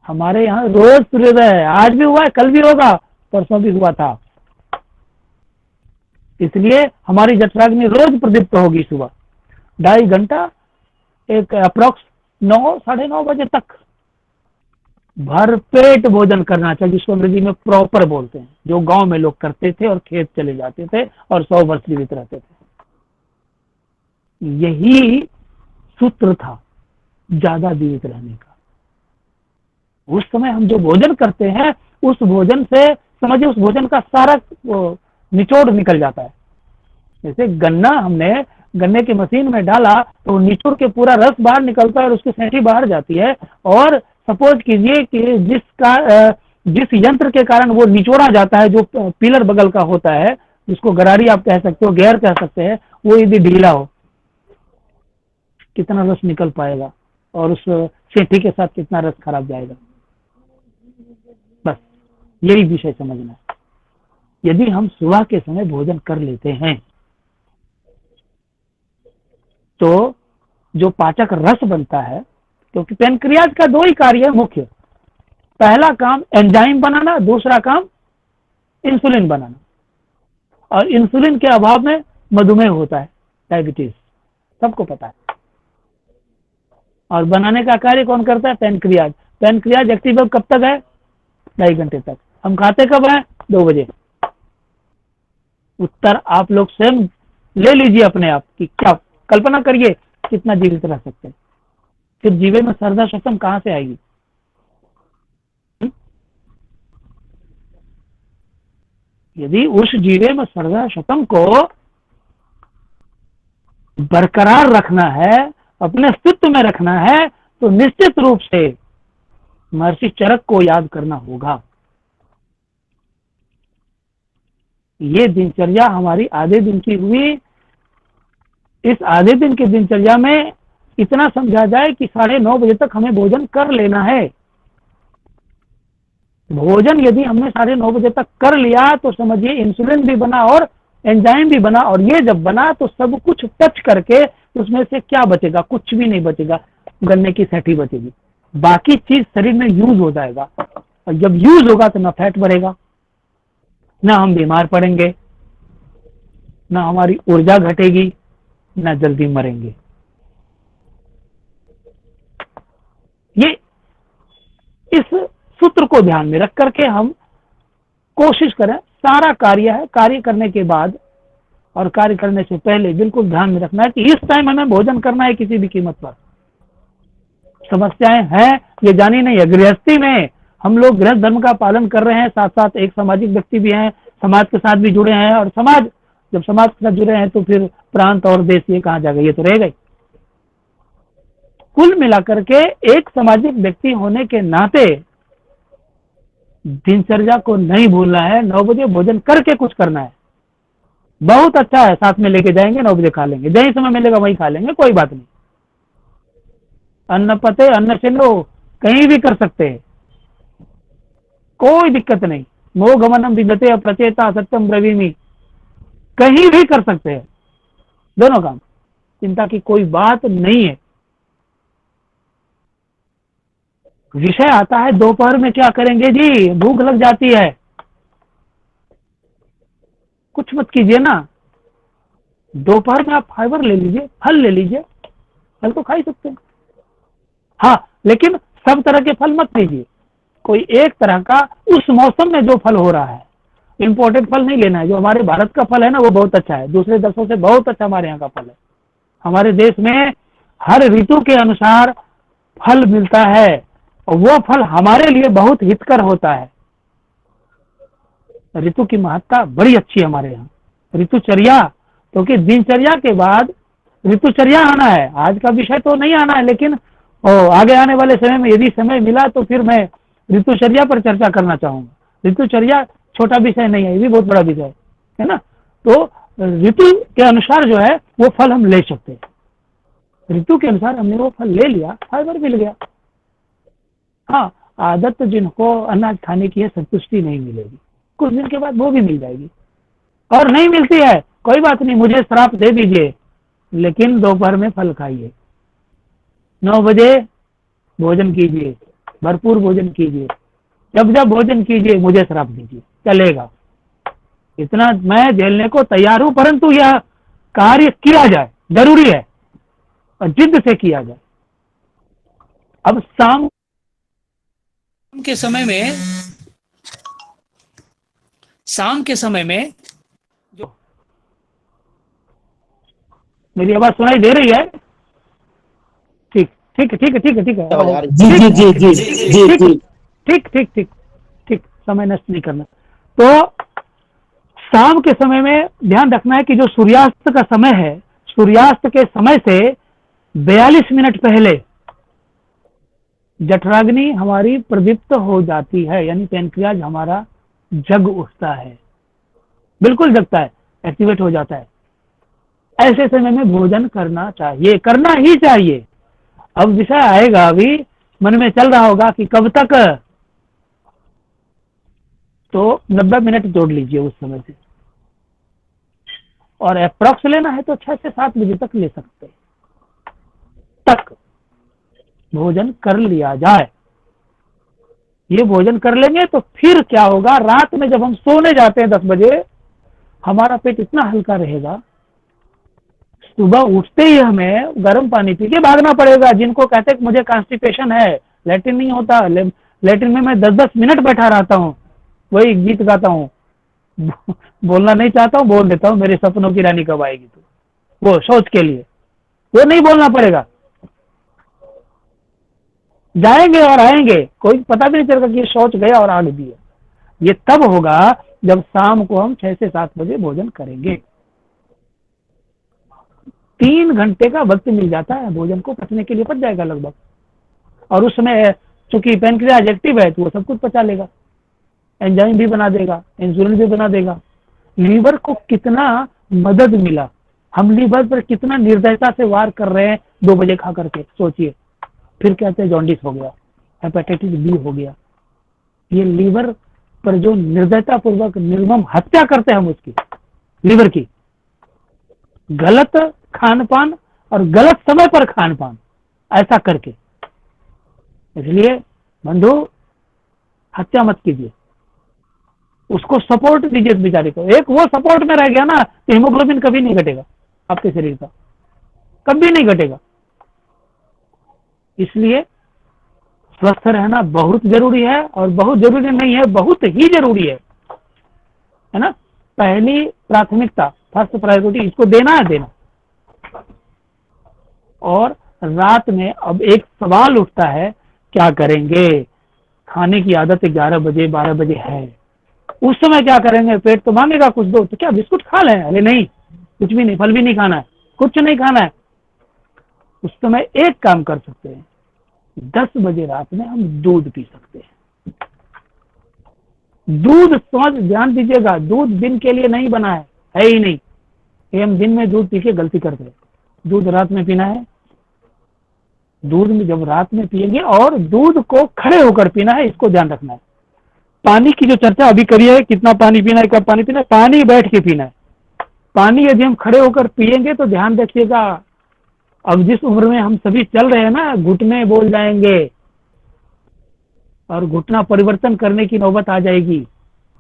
हमारे यहाँ रोज सूर्योदय है, आज भी हुआ है, कल भी होगा, परसों भी हुआ था। इसलिए हमारी जठराग्नि रोज प्रदीप्त होगी सुबह 2.5 घंटा, एक अप्रोक्स 9 साढ़े 9 बजे तक भरपेट भोजन करना चाहिए, जिसको अंग्रेजी में प्रॉपर बोलते हैं, जो गांव में लोग करते थे और खेत चले जाते थे और 100 वर्ष जीवित रहते थे। यही सूत्र था ज्यादा जीवित रहने का। उस समय हम जो भोजन करते हैं, उस भोजन से समझिए उस भोजन का सारा निचोड़ निकल जाता है। जैसे गन्ना हमने गन्ने की मशीन में डाला तो निचोड़ के पूरा रस बाहर निकलता है और उसकी सेंटी बाहर जाती है। और सपोज कीजिए कि जिस यंत्र के कारण वो निचोड़ा जाता है, जो पिलर बगल का होता है, जिसको गरारी आप कह सकते हो, गेयर कह सकते हैं, वो यदि ढीला हो, कितना रस निकल पाएगा और उस सेठी के साथ कितना रस खराब जाएगा। बस यही विषय समझना है। यदि हम सुबह के समय भोजन कर लेते हैं, तो जो पाचक रस बनता है, क्योंकि पैनक्रियाज का दो ही कार्य है मुख्य, पहला काम एंजाइम बनाना, दूसरा काम इंसुलिन बनाना, और इंसुलिन के अभाव में मधुमेह होता है, डायबिटीज, सबको पता है। और बनाने का कार्य कौन करता है? पैनक्रियाज। पैनक्रियाज एक्टिव कब तक है? 2.5 घंटे तक। हम खाते कब हैं? 2 बजे। उत्तर आप लोग स्वयं ले लीजिए अपने आप कि क्या, कल्पना करिए कितना जीवित रह सकते हैं। फिर जीवे में श्रद्धा शतम कहां से आएगी? यदि उस जीवे में श्रद्धा शतम को बरकरार रखना है, अपने अस्तित्व में रखना है, तो निश्चित रूप से महर्षि चरक को याद करना होगा। ये दिनचर्या हमारी आधे दिन की हुई। इस आधे दिन की दिनचर्या में इतना समझा जाए कि 9:30 बजे तक हमें भोजन कर लेना है। भोजन यदि हमने 9:30 बजे तक कर लिया तो समझिए इंसुलिन भी बना और एंजाइम भी बना, और ये जब बना तो सब कुछ टच करके उसमें से क्या बचेगा? कुछ भी नहीं बचेगा, गन्ने की सैठी बचेगी। बाकी चीज शरीर में यूज हो जाएगा, और जब यूज होगा तो ना फैट बढ़ेगा, ना हम बीमार पड़ेंगे, ना हमारी ऊर्जा घटेगी, ना जल्दी मरेंगे। ये इस सूत्र को ध्यान में रख करके हम कोशिश करें। सारा कार्य है, कार्य करने के बाद और कार्य करने से पहले बिल्कुल ध्यान में रखना है कि इस टाइम हमें भोजन करना है किसी भी कीमत पर। समस्याएं हैं ये जानी नहीं है। गृहस्थी में हम लोग गृहस्थ धर्म का पालन कर रहे हैं, साथ साथ एक सामाजिक व्यक्ति भी हैं, समाज के साथ भी जुड़े हैं, और समाज जब समाज के साथ जुड़े हैं तो फिर प्रांत और देश ये कहाँ जाएगा? ये तो रहेगा ही। कुल मिलाकर के एक सामाजिक व्यक्ति होने के नाते दिनचर्या को नहीं भूलना है। 9 बजे भोजन करके कुछ करना है, बहुत अच्छा है। साथ में लेके जाएंगे, 9 बजे खा लेंगे, जहीं समय मिलेगा वहीं खा लेंगे, कोई बात नहीं। अन्न पते अन्न छिन्नो कहीं भी कर सकते हैं, कोई दिक्कत नहीं। मोह गमनम विगते प्रचेता सत्यम ब्रवीमि, कहीं भी कर सकते हैं दोनों काम, चिंता की कोई बात नहीं है। विषय आता है दोपहर में क्या करेंगे जी, भूख लग जाती है, कुछ मत कीजिए ना। दोपहर में आप फाइबर ले लीजिए, फल ले लीजिए, फल तो खा ही सकते हैं। हाँ, लेकिन सब तरह के फल मत लीजिए, कोई एक तरह का उस मौसम में जो फल हो रहा है। इंपोर्टेड फल नहीं लेना है। जो हमारे भारत का फल है ना वो बहुत अच्छा है, दूसरे देशों से बहुत अच्छा हमारे यहाँ का फल है। हमारे देश में हर ऋतु के अनुसार फल मिलता है, और वो फल हमारे लिए बहुत हितकर होता है। ऋतु की महत्ता बड़ी अच्छी है हमारे यहाँ। ऋतुचर्या, क्योंकि दिनचर्या के बाद ऋतुचर्या आना है। आज का विषय तो नहीं आना है, लेकिन आगे आने वाले समय में यदि समय मिला तो फिर मैं ऋतुचर्या पर चर्चा करना चाहूंगा। ऋतुचर्या छोटा विषय नहीं है, ये भी बहुत बड़ा विषय है ना। तो ऋतु के अनुसार जो है वो फल हम ले सकते हैं। ऋतु के अनुसार हमने वो फल ले लिया, फाइबर मिल गया। हाँ, आदत जिनको अनाज खाने की है संतुष्टि नहीं मिलेगी, कुछ दिन के बाद वो भी मिल जाएगी। और नहीं मिलती है कोई बात नहीं, मुझे श्राप दे दीजिए, लेकिन दोपहर में फल खाइए, 9 बजे भोजन कीजिए, भरपूर भोजन कीजिए, जब जब भोजन कीजिए मुझे श्राप दीजिए, चलेगा। इतना मैं झेलने को तैयार हूं, परंतु यह कार्य किया जाए, जरूरी है, और जिद से किया जाए। अब शाम के समय में जो मेरी आवाज सुनाई दे रही है? ठीक ठीक ठीक ठीक ठीक है जी जी जी जी जी जी ठीक ठीक ठीक ठीक, समय नष्ट नहीं करना। तो शाम के समय में ध्यान रखना है कि जो सूर्यास्त का समय है, सूर्यास्त के समय से 42 मिनट पहले जठराग्नि हमारी प्रदीप्त हो जाती है, यानी पैनक्रियाज हमारा जग उठता है, बिल्कुल जगता है, एक्टिवेट हो जाता है। ऐसे समय में भोजन करना चाहिए, करना ही चाहिए। अब विषय आएगा, अभी मन में चल रहा होगा कि कब तक, तो 90 मिनट जोड़ लीजिए उस समय से, और अप्रॉक्स लेना है तो 6 से 7 बजे तक ले सकते हैं। तक भोजन कर लिया जाए। ये भोजन कर लेंगे तो फिर क्या होगा, रात में जब हम सोने जाते हैं 10 बजे, हमारा पेट इतना हल्का रहेगा, सुबह उठते ही हमें गर्म पानी पी के भागना पड़ेगा। जिनको कहते हैं कि मुझे कॉन्स्टिपेशन है, लैट्रिन नहीं होता, लैट्रिन में मैं 10-10 मिनट बैठा रहता हूँ, वही गीत गाता हूँ, बोलना नहीं चाहता हूँ, बोल देता हूँ, मेरे सपनों की रानी कब आएगी, तो वो शौच के लिए वो नहीं बोलना पड़ेगा, जाएंगे और आएंगे, कोई पता भी नहीं चलेगा कि ये शौच गया और आग दिया। ये तब होगा जब शाम को हम 6 से 7 बजे भोजन करेंगे। 3 घंटे का वक्त मिल जाता है भोजन को पचने के लिए, पच जाएगा लगभग, और उस समय चूंकि पैनक्रियाज एक्टिव है तो वो सब कुछ पचा लेगा, एंजाइम भी बना देगा, इंसुलिन भी बना देगा। लीवर को कितना मदद मिला, हम लीवर पर कितना निर्दयता से वार कर रहे हैं 2 बजे खा करके, सोचिए। फिर कहते हैं जॉन्डिस हो गया, हेपेटाइटिस बी हो गया। ये लीवर पर जो निर्दयता पूर्वक निर्मम हत्या करते हैं हम उसकी, लीवर की, गलत खान पान और गलत समय पर खान पान ऐसा करके। इसलिए बंधु, हत्या मत कीजिए, उसको सपोर्ट दीजिए बेचारे को। एक वो सपोर्ट में रह गया ना तो हीमोग्लोबिन कभी नहीं घटेगा आपके शरीर का, कभी नहीं घटेगा। इसलिए स्वस्थ रहना बहुत जरूरी है, और बहुत जरूरी नहीं है, बहुत ही जरूरी है ना। पहली प्राथमिकता, फर्स्ट प्रायोरिटी इसको देना है, देना। और रात में अब एक सवाल उठता है, क्या करेंगे? खाने की आदत 11 बजे 12 बजे है, उस समय क्या करेंगे? पेट तो मांगेगा कुछ दो, तो क्या बिस्कुट खा लें? अरे नहीं, कुछ भी नहीं, फल भी नहीं खाना है, कुछ नहीं खाना है। उस समय एक काम कर सकते हैं, 10 बजे रात में हम दूध पी सकते हैं। दूध, समझ, ध्यान दीजिएगा, दूध दिन के लिए नहीं बना है ही नहीं। ये हम दिन में दूध पी के गलती करते हैं, दूध रात में पीना है। दूध में जब रात में पिएंगे, और दूध को खड़े होकर पीना है, इसको ध्यान रखना है। पानी की जो चर्चा अभी करी है, कितना पानी पीना है, कब पानी पीना है, पानी बैठ के पीना है। पानी यदि हम खड़े होकर पिएंगे तो ध्यान रखिएगा, अब जिस उम्र में हम सभी चल रहे हैं ना, घुटने बोल जाएंगे और घुटना परिवर्तन करने की नौबत आ जाएगी,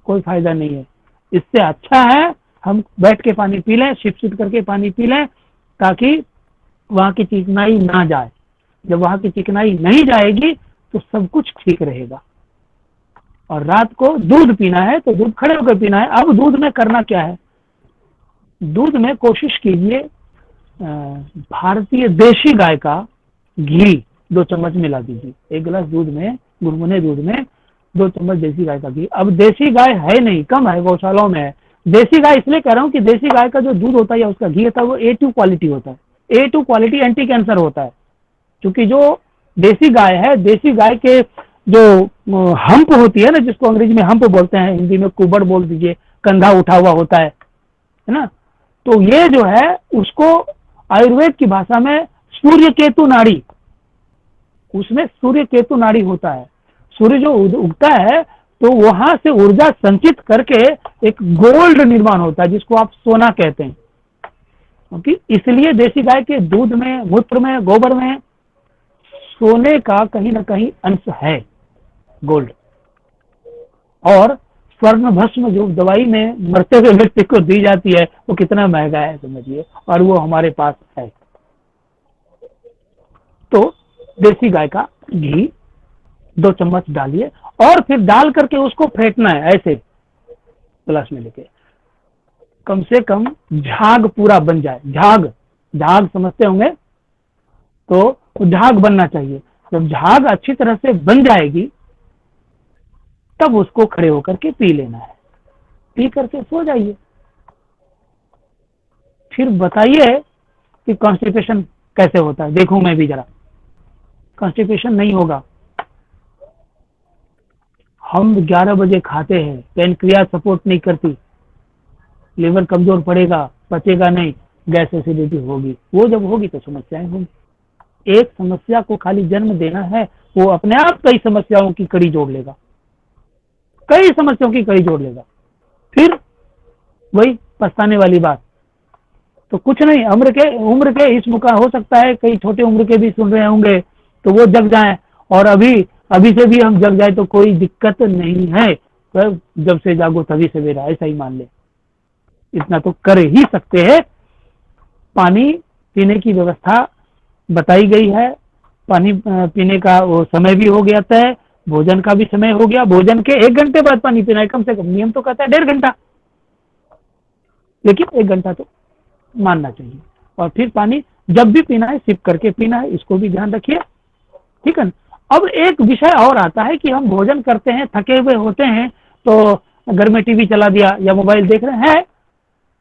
कोई फायदा नहीं है। इससे अच्छा है हम बैठ के पानी पी लें, शिप करके पानी पी लें, ताकि वहां की चिकनाई ना जाए। जब वहां की चिकनाई नहीं जाएगी तो सब कुछ ठीक रहेगा। और रात को दूध पीना है तो दूध खड़े होकर पीना है। अब दूध में करना क्या है? दूध में कोशिश कीजिए, भारतीय देशी गाय का घी 2 चम्मच मिला दीजिए। 1 गिलास दूध में, गुनगुने दूध में 2 चम्मच देसी गाय का घी। अब देसी गाय है नहीं, कम है, गौशालाओं में है। देसी गाय इसलिए कह रहा हूँ कि देसी गाय का जो दूध होता है या उसका घी होता है वो A2 क्वालिटी होता है। A2 क्वालिटी एंटी कैंसर होता है, क्योंकि जो देसी गाय है, देसी गाय के जो हम्प होती है ना, जिसको अंग्रेजी में हम्प बोलते हैं, हिंदी में कुबड़ बोल दीजिए, कंधा उठा हुआ होता है ना, तो ये जो है उसको आयुर्वेद की भाषा में सूर्य केतु नाड़ी, उसमें सूर्य केतु नाड़ी होता है। सूर्य जो उगता है तो वहां से ऊर्जा संचित करके एक गोल्ड निर्माण होता है, जिसको आप सोना कहते हैं। क्योंकि इसलिए देसी गाय के दूध में, मूत्र में, गोबर में सोने का कहीं ना कहीं अंश है, गोल्ड। और स्वर्ण भस्म जो दवाई में मरते हुए व्यक्ति को दी जाती है वो कितना महंगा है समझिए, और वो हमारे पास है। तो देसी गाय का घी 2 चम्मच डालिए, और फिर डाल करके उसको फेंटना है ऐसे गिलास में लेके, कम से कम झाग पूरा बन जाए। झाग, झाग समझते होंगे, तो झाग बनना चाहिए। जब झाग अच्छी तरह से बन जाएगी तब उसको खड़े होकर के पी लेना है, पी करके सो जाइए। फिर बताइए कि कॉन्स्टिपेशन कैसे होता है, देखूं मैं भी जरा। कॉन्स्टिपेशन नहीं होगा। हम 11 बजे खाते हैं, पैनक्रियाज सपोर्ट नहीं करती, लीवर कमजोर पड़ेगा, पचेगा नहीं, गैस एसिडिटी होगी। वो जब होगी तो समस्याएं होंगी। एक समस्या को खाली जन्म देना है, वो अपने आप कई समस्याओं की कड़ी जोड़ लेगा, कई समस्याओं की कड़ी जोड़ लेगा। फिर वही पछताने वाली बात। तो कुछ नहीं, उम्र के इस मुका हो सकता है कई छोटे उम्र के भी सुन रहे होंगे तो वो जग जाएं, और अभी अभी से भी हम जग जाए तो कोई दिक्कत नहीं है, तो जब से जागो तभी सवेरा, ऐसा ही मान ले, इतना तो कर ही सकते हैं। पानी पीने की व्यवस्था बताई गई है, पानी पीने का वो समय भी हो गया तय, भोजन का भी समय हो गया, भोजन के 1 घंटे बाद पानी पीना है कम से कम, नियम तो कहता है 1.5 घंटा, लेकिन 1 घंटा तो मानना चाहिए। और फिर पानी जब भी पीना है सिप करके पीना है, इसको भी ध्यान रखिए, ठीक है। अब एक विषय और आता है कि हम भोजन करते हैं, थके हुए होते हैं, तो घर में टीवी चला दिया या मोबाइल देख रहे हैं,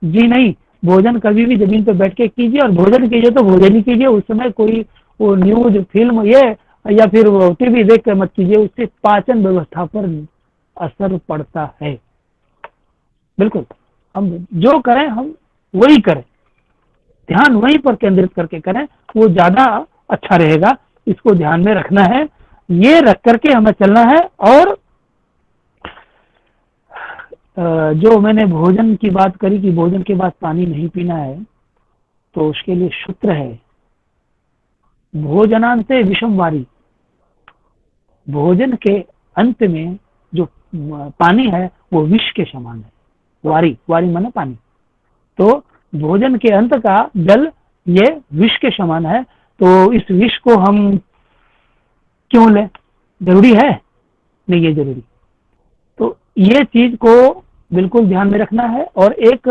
जी नहीं, भोजन कभी भी जमीन पर बैठ के कीजिए, और भोजन कीजिए तो भोजन ही कीजिए, उस समय कोई वो न्यूज फिल्म ये या फिर वो टीवी देख कर मत कीजिए, उससे पाचन व्यवस्था पर असर पड़ता है। बिल्कुल, हम जो करें हम वही करें, ध्यान वहीं पर केंद्रित करके करें, वो ज्यादा अच्छा रहेगा, इसको ध्यान में रखना है, ये रख करके हमें चलना है। और जो मैंने भोजन की बात करी कि भोजन के बाद पानी नहीं पीना है, तो उसके लिए सूत्र है, भोजनांते विषम वारी, भोजन के अंत में जो पानी है वो विष के समान है, वारी, वारी माने पानी, तो भोजन के अंत का जल ये विष के समान है, तो इस विष को हम क्यों लें, जरूरी है नहीं, ये जरूरी, तो ये चीज को बिल्कुल ध्यान में रखना है। और एक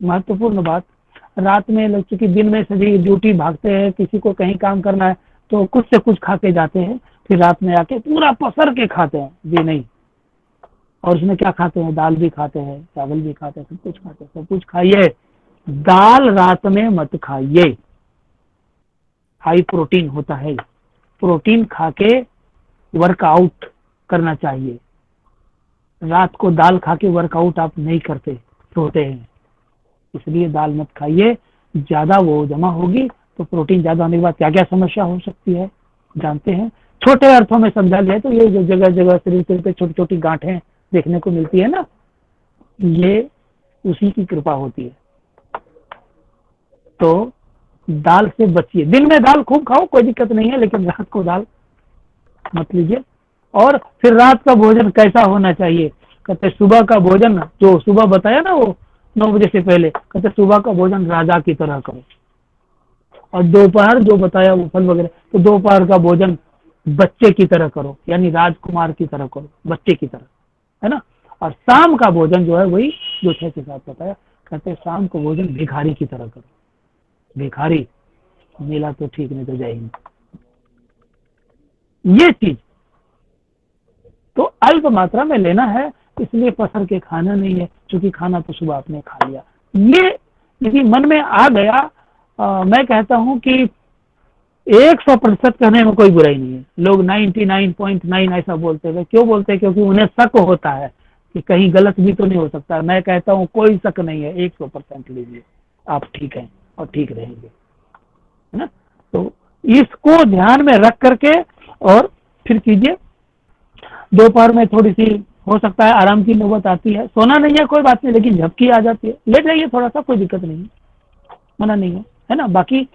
महत्वपूर्ण बात, रात में लग चुकी, दिन में सभी ड्यूटी भागते हैं, किसी को कहीं काम करना है तो कुछ से कुछ खा के जाते हैं, फिर रात में आके पूरा पसर के खाते हैं, जी नहीं। और उसमें क्या खाते हैं, दाल भी खाते हैं, चावल भी खाते हैं, सब कुछ खाते हैं, सब कुछ खाइए, दाल रात में मत खाइए, हाई प्रोटीन होता है, प्रोटीन खा के वर्कआउट करना चाहिए, रात को दाल खा के वर्कआउट आप नहीं करते, सोते हैं, इसलिए दाल मत खाइए, ज्यादा वो जमा होगी तो प्रोटीन ज्यादा होने के बाद क्या क्या समस्या हो सकती है जानते हैं। छोटे अर्थों में समझा जाए तो ये जो जगह जगह शरीर पे छोटी छोटी गांठें देखने को मिलती है ना, ये उसी की कृपा होती है। तो दाल से बचिए, दिन में दाल खूब खाओ कोई दिक्कत नहीं है, लेकिन रात को दाल मत लीजिए। और फिर रात का भोजन कैसा होना चाहिए, कहते सुबह का भोजन, जो सुबह बताया ना वो 9 बजे से पहले, कहते सुबह का भोजन राजा की तरह करो, और दोपहर जो बताया वो फल वगैरह, तो दोपहर का भोजन बच्चे की तरह करो, यानी राजकुमार की तरह करो, बच्चे की तरह, है ना। और शाम का भोजन जो है वही जो 6 के साथ बताया, कहते शाम को भोजन भिखारी की तरह करो, भिखारी मिला तो ठीक, नहीं तो जय हिंद। ये चीज तो अल्प मात्रा में लेना है, इसलिए पसर के खाना नहीं है, क्योंकि खाना तो सुबह आपने खा लिया। ये यदि मन में आ गया, मैं कहता हूं कि 100% कहने में कोई बुराई नहीं है। लोग 99.9 ऐसा बोलते हैं, क्यों बोलते हैं, क्योंकि उन्हें शक होता है कि कहीं गलत भी तो नहीं हो सकता। मैं कहता हूं कोई शक नहीं है, 100% लीजिए, आप ठीक हैं और ठीक रहेंगे, है ना। तो इसको ध्यान में रख करके और फिर कीजिए। दोपहर में थोड़ी सी हो सकता है आराम की नौबत आती है, सोना नहीं है कोई बात नहीं, लेकिन झपकी आ जाती है, लेट जाइए थोड़ा सा, कोई दिक्कत नहीं है, मना नहीं है ना। बाकी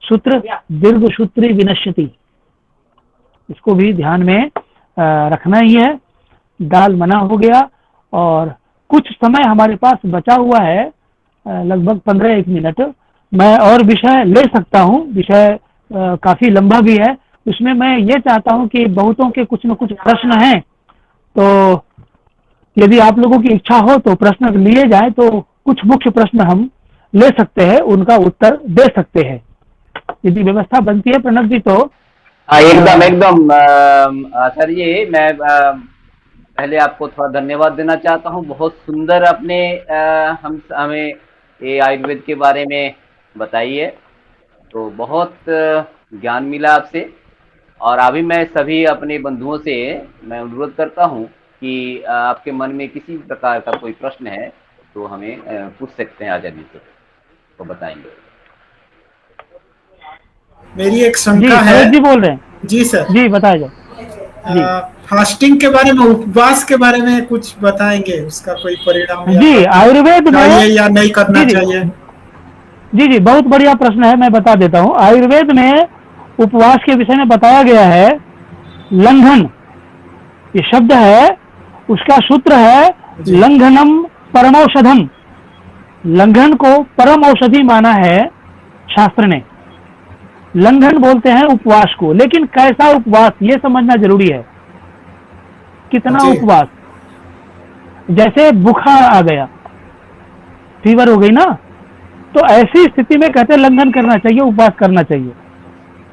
सूत्र दीर्घ सूत्री विनश्यति, इसको भी ध्यान में रखना ही है। दाल मना हो गया, और कुछ समय हमारे पास बचा हुआ है, लगभग 15-1 मिनट, मैं और विषय ले सकता हूँ, विषय काफी लंबा भी है। उसमें मैं ये चाहता हूँ कि बहुतों के कुछ न कुछ प्रश्न हैं, तो यदि आप लोगों की इच्छा हो तो प्रश्न लिए जाए, तो कुछ मुख्य प्रश्न हम ले सकते हैं, उनका उत्तर दे सकते हैं, यदि व्यवस्था बनती है प्रणव जी तो। एकदम एकदम सर, ये मैं पहले आपको थोड़ा धन्यवाद देना चाहता हूँ, बहुत सुंदर अपने हमें ये आयुर्वेद के बारे में बताइए, तो बहुत ज्ञान मिला आपसे। और अभी मैं सभी अपने बंधुओं से मैं अनुरोध करता हूं कि आपके मन में किसी प्रकार का कोई प्रश्न है तो हमें पूछ सकते हैं आजादी से, तो बताएंगे। मेरी एक शंका है जी बोल रहे हैं जी सर, जी बताया जाए। फास्टिंग के बारे में, उपवास के बारे में कुछ बताएंगे, उसका कोई परिणाम जी आयुर्वेद में या नहीं करना चाहिए। जी जी, बहुत बढ़िया प्रश्न है, मैं बता देता हूँ। आयुर्वेद में उपवास के विषय में बताया गया है, लंघन ये शब्द है, उसका सूत्र है जी लंघनम परमौषधम। लंघन को परम औषधि माना है शास्त्र ने। लंघन बोलते हैं उपवास को, लेकिन कैसा उपवास ये समझना जरूरी है। कितना जी उपवास? जैसे बुखार आ गया, फीवर हो गई ना, तो ऐसी स्थिति में कहते हैं लंघन करना चाहिए, उपवास करना चाहिए।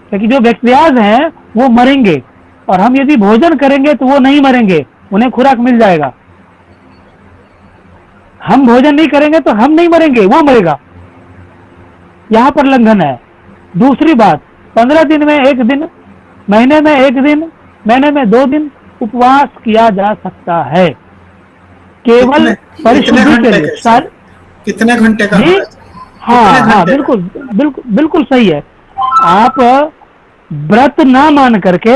क्योंकि जो व्यक्तियाज हैं वो मरेंगे, और हम यदि भोजन करेंगे तो वो नहीं मरेंगे, उन्हें खुराक मिल जाएगा। हम भोजन नहीं करेंगे तो हम नहीं मरेंगे, वो मरेगा। यहाँ पर लंघन है। दूसरी बात, 15 दिन में 1 दिन, महीने में 1 दिन, महीने में 2 दिन उपवास किया जा सकता है, केवल कितने परिशुद्धि के घंटे लिए। का? कितने घंटे का जी होना चाहिए? हाँ कितने हाँ, घंटे का? बिल्कुल बिल्कुल बिल्कुल सही है। आप व्रत ना मान करके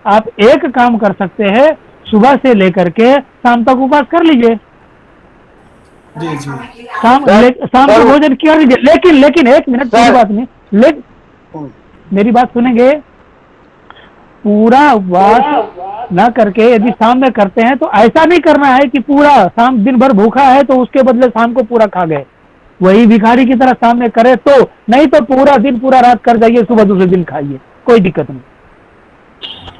आप एक काम कर सकते हैं, सुबह से लेकर के शाम तक उपवास कर लीजिए। जी जी शाम को भोजन किया लीजिए। लेकिन 1 मिनट, पूरी बात नहीं, मेरी बात सुनेंगे। पूरा उपवास ना करके यदि शाम में करते हैं तो ऐसा नहीं करना है कि पूरा शाम दिन भर भूखा है तो उसके बदले शाम को पूरा खा गए, वही भिखारी की तरह शाम में करे तो। नहीं तो पूरा दिन पूरा रात कर जाइए, सुबह दूसरे दिन खाइए, कोई दिक्कत नहीं।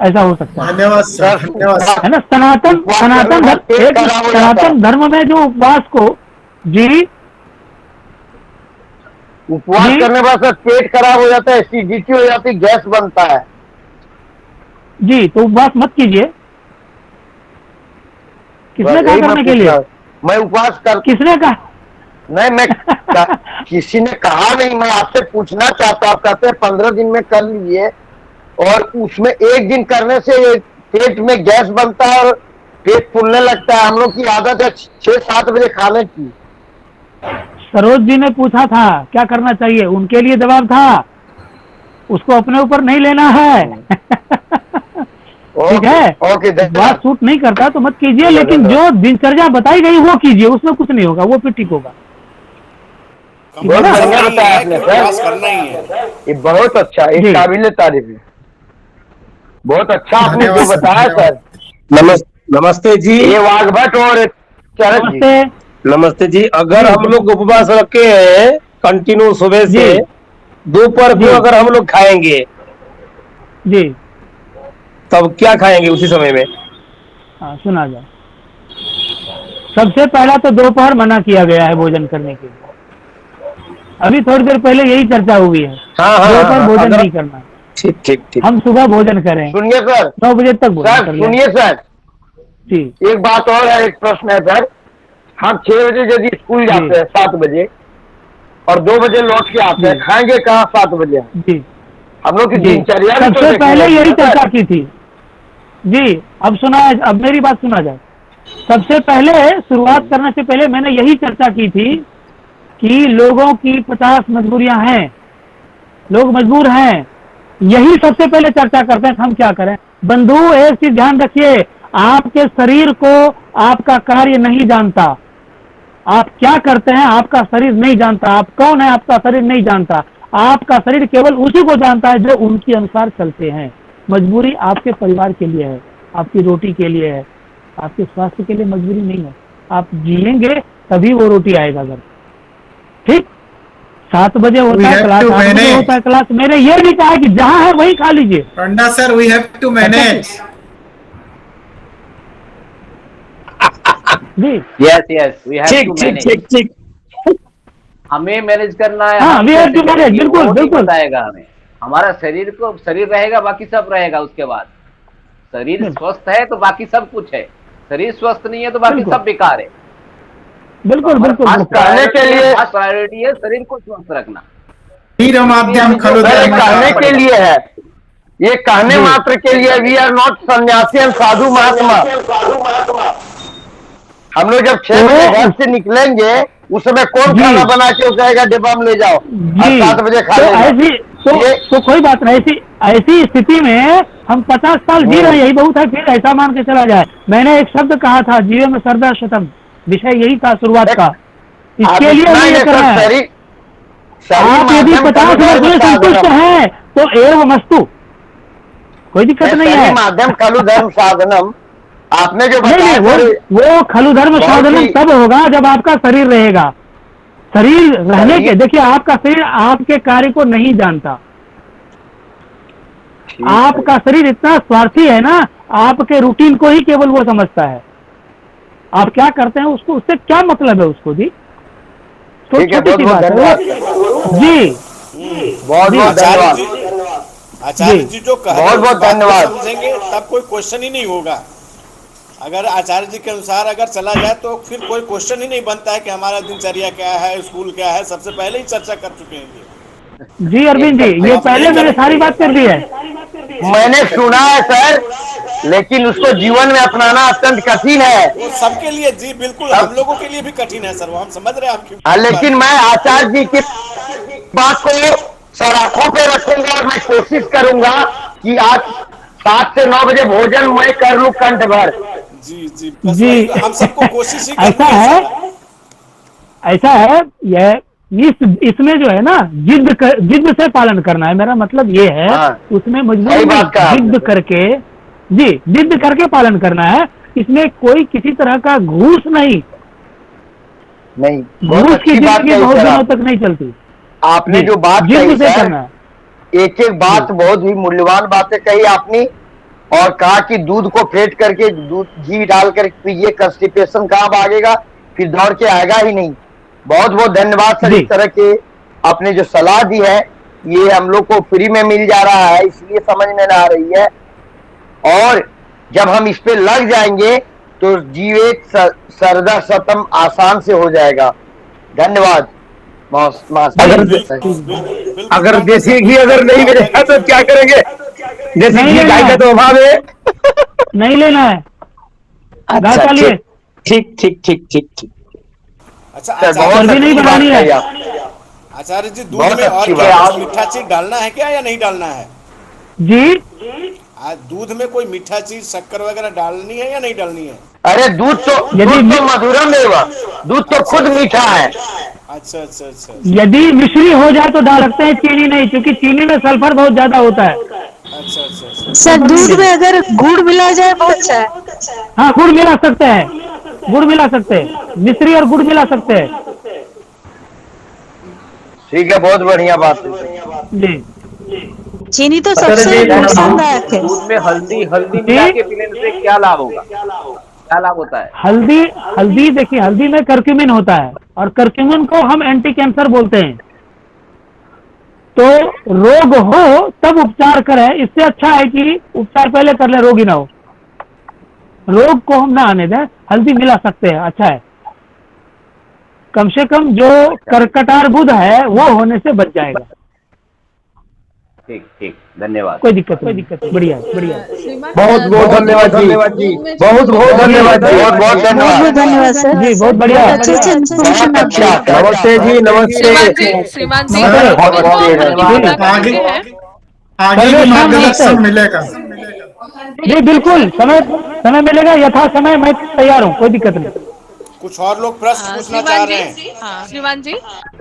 ऐसा हो सकता है। धन्यवाद सर, धन्यवाद है ना। सनातन धर्म में जो उपवास को, जी उपवास जी करने बाद सर पेट खराब हो जाता है, एसिडिटी हो जाती है, गैस बनता है। जी, तो उपवास मत कीजिए। किसने कहा यही मैं करने के पूछ लिए? रहा हूं। मैं उपवास कर किसने कहा? नहीं, किसी ने कहा नहीं, मैं आपसे पूछना चाहता हूँ। आप कहते हैं 15 दिन में कर लीजिए, और उसमें 1 दिन करने से पेट में गैस बनता है और पेट फूलने लगता है। हम लोग की आदत है 6-7 बजे खाने की। सरोज जी ने पूछा था क्या करना चाहिए, उनके लिए जवाब था, उसको अपने ऊपर नहीं लेना है। ठीक है, ओके, बात सूट नहीं करता तो मत कीजिए, लेकिन जो दिनचर्या बताई गई वो कीजिए, उसमें कुछ नहीं होगा, वो फिर ठीक होगा। बहुत बढ़िया बताया आपने प्रयास सर, करना ही है। ये बहुत अच्छा, जी। ये काबिल तारीफ है। बहुत अच्छा आपने जो धन्यवाद, बताया सर। नमस्ते जी। ये वाघभट और चरक जी। नमस्ते नमस्ते जी। अगर जी, हम लोग उपवास रखे हैं कंटिन्यू सुबह से, जी दोपहर जी को अगर हम लोग खाएंगे जी, तब क्या खाएंगे उसी समय में? हाँ सुना जाए। सबसे पहला तो दोपहर मना किया गया है भोजन करने के लिए। अभी थोड़ी देर पहले यही चर्चा हुई है, हाँ हाँ दोपहर हाँ, भोजन अगर नहीं करना। ठीक ठीक ठीक। हम सुबह भोजन करें, सुनिए सर, 9 बजे तक भोजन सर कर लें। सुनिए सर, जी एक बात और है, एक प्रश्न है सर। हम 6 बजे यदि स्कूल जाते हैं, 7 बजे, और 2 बजे लौट के आते हैं, जी। खाएंगे कहाँ 7 बजे? जी हम लोग की जी, दिनचर्या भी तो सबसे देखनी पहले होगी यही ना सर। चर्चा की थी। जी, अब मेरी बात सुना जाए। सबसे पहले शुरुआत करने से पहले मैंने यही चर्चा की थी कि लोगों की 50 मजबूरियां हैं, लोग मजबूर हैं। यही सबसे पहले चर्चा करते हैं कि हम क्या करें। बंधु, एक चीज ध्यान रखिए, आपके शरीर को आपका कार्य नहीं जानता। आप क्या करते हैं आपका शरीर नहीं जानता, आप कौन है आपका शरीर नहीं जानता। आपका शरीर केवल उसी को जानता है जो उनके अनुसार चलते हैं। मजबूरी आपके परिवार के लिए है, आपकी रोटी के लिए है, आपके स्वास्थ्य के लिए मजबूरी नहीं है। आप जिएंगे तभी वो रोटी आएगा घर। ठीक, 7 बजे होता है क्लास, 8 बजे होता है क्लास। मैंने ये नहीं कहा कि जहां है वही खा लीजिए। Panda sir, we have to manage. जी यस यस, वी हैव ठीक टू ठीक मैनेज। ठीक ठीक। हमें मैनेज करना है। हाँ, हम we have कैसे to manage, करेंगे, बिल्कुल, वो नहीं बिल्कुल। बताएगा हमें। हमारा शरीर रहेगा, बाकी सब रहेगा। उसके बाद शरीर स्वस्थ है तो बाकी सब कुछ है, शरीर स्वस्थ नहीं है तो बाकी बिल्कुल। सब बेकार है। बिल्कुल बिल्कुल कहने के लिए फर्स्ट प्रायोरिटी है शरीर को स्वस्थ रखना। माध्यम खलु सर, ये धर्म कहने के लिए है, ये कहने जी। मात्र के लिए। वी आर नॉट सन्यासी एंड साधु महात्मा। हम लोग जब 6 बजे घर से निकलेंगे, उस समय कौन जी। खाना बना के कहेगा डिब्बा में ले जाओ और जी 7 बजे खा तो लेगा? ऐसी तो कोई बात नहीं। ऐसी स्थिति में हम 50 साल जी रहे हैं, यही बहुत है। फिर ऐसा मान के चला जाए। मैंने एक शब्द कहा था, जीवन में सरदा शतम, विषय यही था शुरुआत का। आप इसके लिए इतना हमें ही ये नहीं करना सर, है। शरीर आप यदि 50% में संतुष्ट हैं तो एव मस्तु, कोई दिक्कत नहीं है। माध्यम खलु धर्म साधनम, आपने जो नहीं बताया नहीं, वो खलु धर्म साधनम तब होगा जब आपका शरीर रहेगा। शरीर रहने के, देखिए आपका शरीर आपके कार्य को नहीं जानता। आपका शरीर इतना स्वार्थी है ना, आपके रूटीन को ही केवल वो समझता है। आप क्या करते हैं उसको, उससे क्या मतलब है उसको जी। तो छोटी सी बात है जी। बहुत बहुत धन्यवाद आचार्य जी जो कह रहे हैं बहुत बहुत उस बात को धन्यवाद। समझेंगे तब कोई क्वेश्चन ही नहीं होगा। अगर आचार्य जी के अनुसार अगर चला जाए तो फिर कोई क्वेश्चन ही नहीं बनता है कि हमारा दिनचर्या क्या है, स्कूल क्या है, सबसे पहले ही चर्चा कर चुके हैं जी अरविंद जी, ये पहले मैंने सारी बात कर दी है। मैंने सुना है सर, लेकिन उसको जीवन में अपनाना अत्यंत कठिन है। वो सबके लिए जी, बिल्कुल हम लोगों के लिए भी कठिन है सर, वो हम समझ रहे हैं आपकी। लेकिन मैं आचार्य जी की बात को सराखों पे रखूंगा और मैं कोशिश करूंगा कि आज 7 से 9 बजे भोजन मैं कर लूं कंठ भर। जी जी, बस जी वही हम सबको कोशिश ही ऐसा करनी है, सर। ऐसा है, यह इसमें जो है ना, जिद से पालन करना है। मेरा मतलब ये है, हाँ, उसमें मजबूर सही नहीं, बात कहा जिद आपने। करके जी, जिद करके पालन करना है। इसमें कोई किसी तरह का घूस नहीं, नहीं, बहुत घूस की अच्छी बात जिंदगी कही बहुत सर दिनों आप। तक नहीं चलती। आपने जी, जो बात जिद कही से सर, करना है। एक एक बात बहुत ही मूल्यवान बातें कही आपने, और कहा कि दूध को फेंट करके दूध घी डालकर पीजिए, कंस्टिपेशन कहाँ भागेगा, फिर दौड़ के आएगा ही नहीं। बहुत बहुत धन्यवाद सर। जी। इस तरह के आपने जो सलाह दी है, ये हम लोग को फ्री में मिल जा रहा है, इसलिए समझ में ना आ रही है। और जब हम इस पे लग जाएंगे तो जीवित सरदा सतम आसान से हो जाएगा। धन्यवाद अगर देसी घी अगर नहीं मिलेगा तो क्या करेंगे? देसी नहीं घी लेना गाय है। का तो अभाव है। नहीं लेना है, गाय अच्छा, पालिए। ठीक ठीक ठीक ठीक ठीक। अच्छा सर, आचार्य बहुत चर्बी नहीं अच्छी बात बढ़ानी है। कही आप। आचार्य जी, दूध बहुत में और अच्छी क्या बात। कुछ मीठा चीज डालना है क्या या नहीं डालना है? जी, आज दूध में कोई मीठा चीज, शक्कर वगैरह डालनी है या नहीं डालनी है? अरे दूध तो मधुरम है, वह दूध तो खुद मीठा है। अच्छा अच्छा अच्छा यदि मिश्री हो जाए तो डाल सकते हैं, चीनी नहीं, क्योंकि चीनी में सल्फर बहुत ज्यादा होता है। अच्छा अच्छा अच्छा। सर दूध में अगर गुड़ मिला जाए बहुत अच्छा है। हाँ, गुड़ मिला सकते हैं, गुड़ मिला सकते हैं, मिश्री और गुड़ मिला सकते हैं। ठीक है, बहुत बढ़िया बात है। जी चीनी तो सबसे नुकसानदायक है। दूध में हल्दी हल्दी मिला के पीने से क्या लाभ होगा, क्या लाभ होता है? हल्दी देखिए, हल्दी में करक्यूमिन होता है, और करक्यूमिन को हम एंटी कैंसर बोलते हैं। तो रोग हो तब उपचार करें, इससे अच्छा है कि उपचार पहले कर ले, रोग ही ना हो। रोग को हम ना आने दें, हल्दी मिला सकते हैं, अच्छा है। कम से कम जो कर्कटार बुध है वो होने से बच जाएगा। ठीक ठीक, धन्यवाद। कोई दिक्कत बढ़िया बढ़िया। बहुत बहुत धन्यवाद जी, बहुत बहुत धन्यवाद जी, बहुत बहुत बहुत धन्यवाद। बहुत धन्यवाद सर। जी बहुत बढ़िया। अच्छे से इन्फॉर्मेशन बहुत आपने अच्छा। नमस्ते जी, नमस्ते। श्रीमान जी नमस्ते। बहुत तो बहुत हल्दी धन्यवाद। मिला करते हैं। आगे भी सर्वेक्षण मार्गदर्शन नमस्ते। मिलेगा। जी बिल्कुल, समय मिलेगा, यथा समय मैं तैयार हूँ, कोई दिक्कत नहीं। कुछ और लोग प्रश्न पूछना चाह श्रीमान रहे जी, हैं। हाँ श्रीमान जी,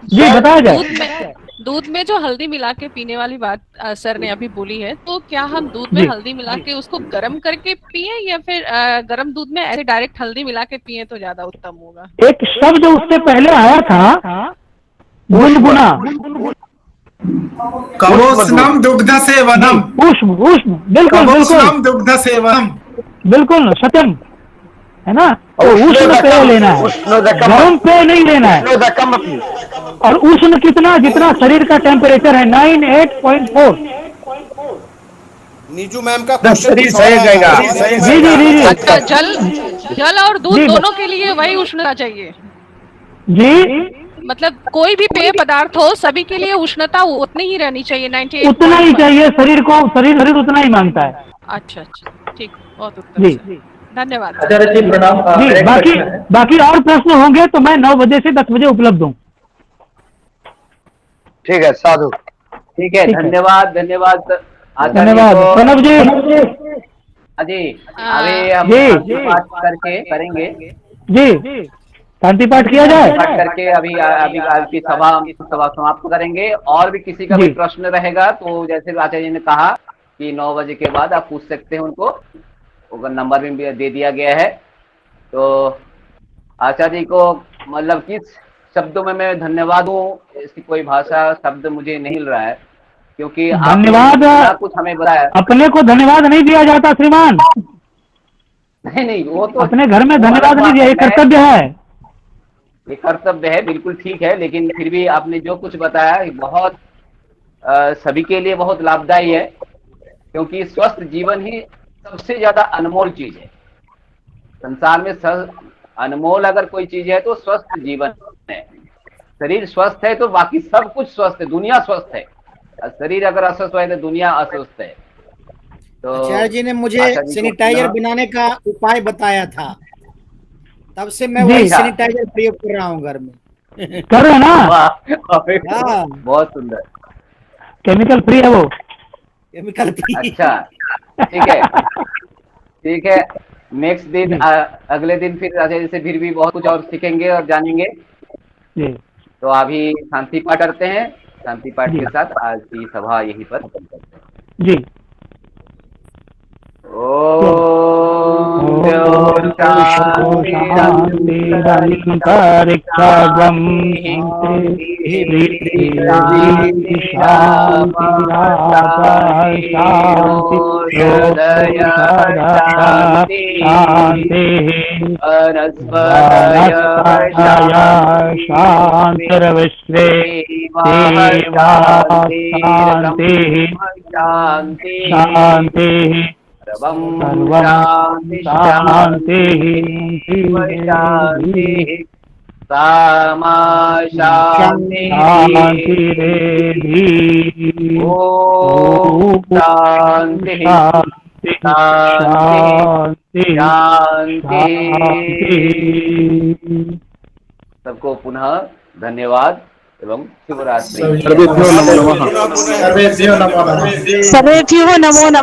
जी बताया जाए। दूध में जो हल्दी मिला के पीने वाली बात सर ने अभी बोली है, तो क्या हम दूध में जी। हल्दी मिला के उसको गर्म करके पिए या फिर गर्म दूध में ऐसे डायरेक्ट हल्दी मिला के पिए तो ज्यादा उत्तम होगा? एक शब्द उससे पहले आया था, गुनगुना। कवोष्णम दुग्ध सेवनम, उष्ण उष्ण, बिल्कुल बिल्कुल कवोष्णम दुग्ध सेवनम। बिल्कुल सत्यम है ना। तो उष्ण पेय लेना है, गर्म पेय नहीं लेना है। और उष्ण कितना, जितना शरीर का टेम्परेचर है, 98.4। नीजू मैम का दस क्वेश्चन शरीर सही जाएगा। जी जी जी अच्छा, जल और दूध जी, दोनों के लिए वही उष्णता चाहिए? जी, मतलब कोई भी पेय पदार्थ हो, सभी के लिए उष्णता उतनी ही रहनी चाहिए, 98। उतना ही चाहिए शरीर को, शरीर उतना ही मांगता है। अच्छा अच्छा, ठीक, बहुत उत्तम जी सर। धन्यवाद। जी, बाकी और प्रश्न होंगे तो मैं 9 बजे से 10 बजे उपलब्ध हूँ। ठीक है, साधु। ठीक है, ठीक है। धन्यवाद धन्यवाद आचार्य धन्यवाद को। प्रणव जी। अजय, अभी हम जी। आरती पाठ करके करेंगे। जी शांति पाठ किया जाए। पाठ करके अभी अभी आज की सभा समाप्त करेंगे। और भी किसी का जी। भी प्रश्न रहेगा तो जैसे आचार्य जी ने कहा कि 9 बजे के बाद आप पूछ सकते हैं उनको, नंबर भी दे दिया गया है। तो आचार्य जी को मतलब किस शब्दों में मैं धन्यवाद दूं, इसकी कोई भाषा शब्द मुझे नहीं मिल रहा है, क्योंकि धन्यवाद आपने कुछ हमें बताया। अपने को धन्यवाद नहीं दिया जाता श्रीमान, नहीं वो तो अपने घर में धन्यवाद नहीं दिया, ये कर्तव्य है। ये कर्तव्य है, बिल्कुल ठीक है, लेकिन फिर भी आपने जो कुछ बताया ये बहुत सभी के लिए बहुत लाभदायी है, क्योंकि स्वस्थ जीवन ही सबसे ज्यादा अनमोल चीज है संसार में। अनमोल अगर कोई चीज है तो स्वस्थ जीवन है। शरीर स्वस्थ है तो बाकी सब कुछ स्वस्थ है, दुनिया स्वस्थ है। शरीर अगर अस्वस्थ है तो दुनिया अस्वस्थ है। तो आचार्य जी ने मुझे सैनिटाइजर बनाने का उपाय बताया था, तब से मैं वही सैनिटाइजर प्रयोग कर रहा हूँ घर में। कर रहे ना? बहुत सुंदर, केमिकल फ्री है वो, केमिकल फ्री। अच्छा ठीक है, ठीक है। नेक्स्ट दिन अगले दिन फिर आचार्य से फिर भी बहुत कुछ और सीखेंगे और जानेंगे। तो अभी शांति पाठ करते हैं। शांति पाठ के साथ आज की सभा यहीं पर खत्म करते हैं जी। शांतिर्विश्वे शांति सर्वं शांति सामा शांति ओम शांति शांति शांति। सबको पुनः धन्यवाद एवं शुभरात्रि। सर्वेभ्यो नमो नमः।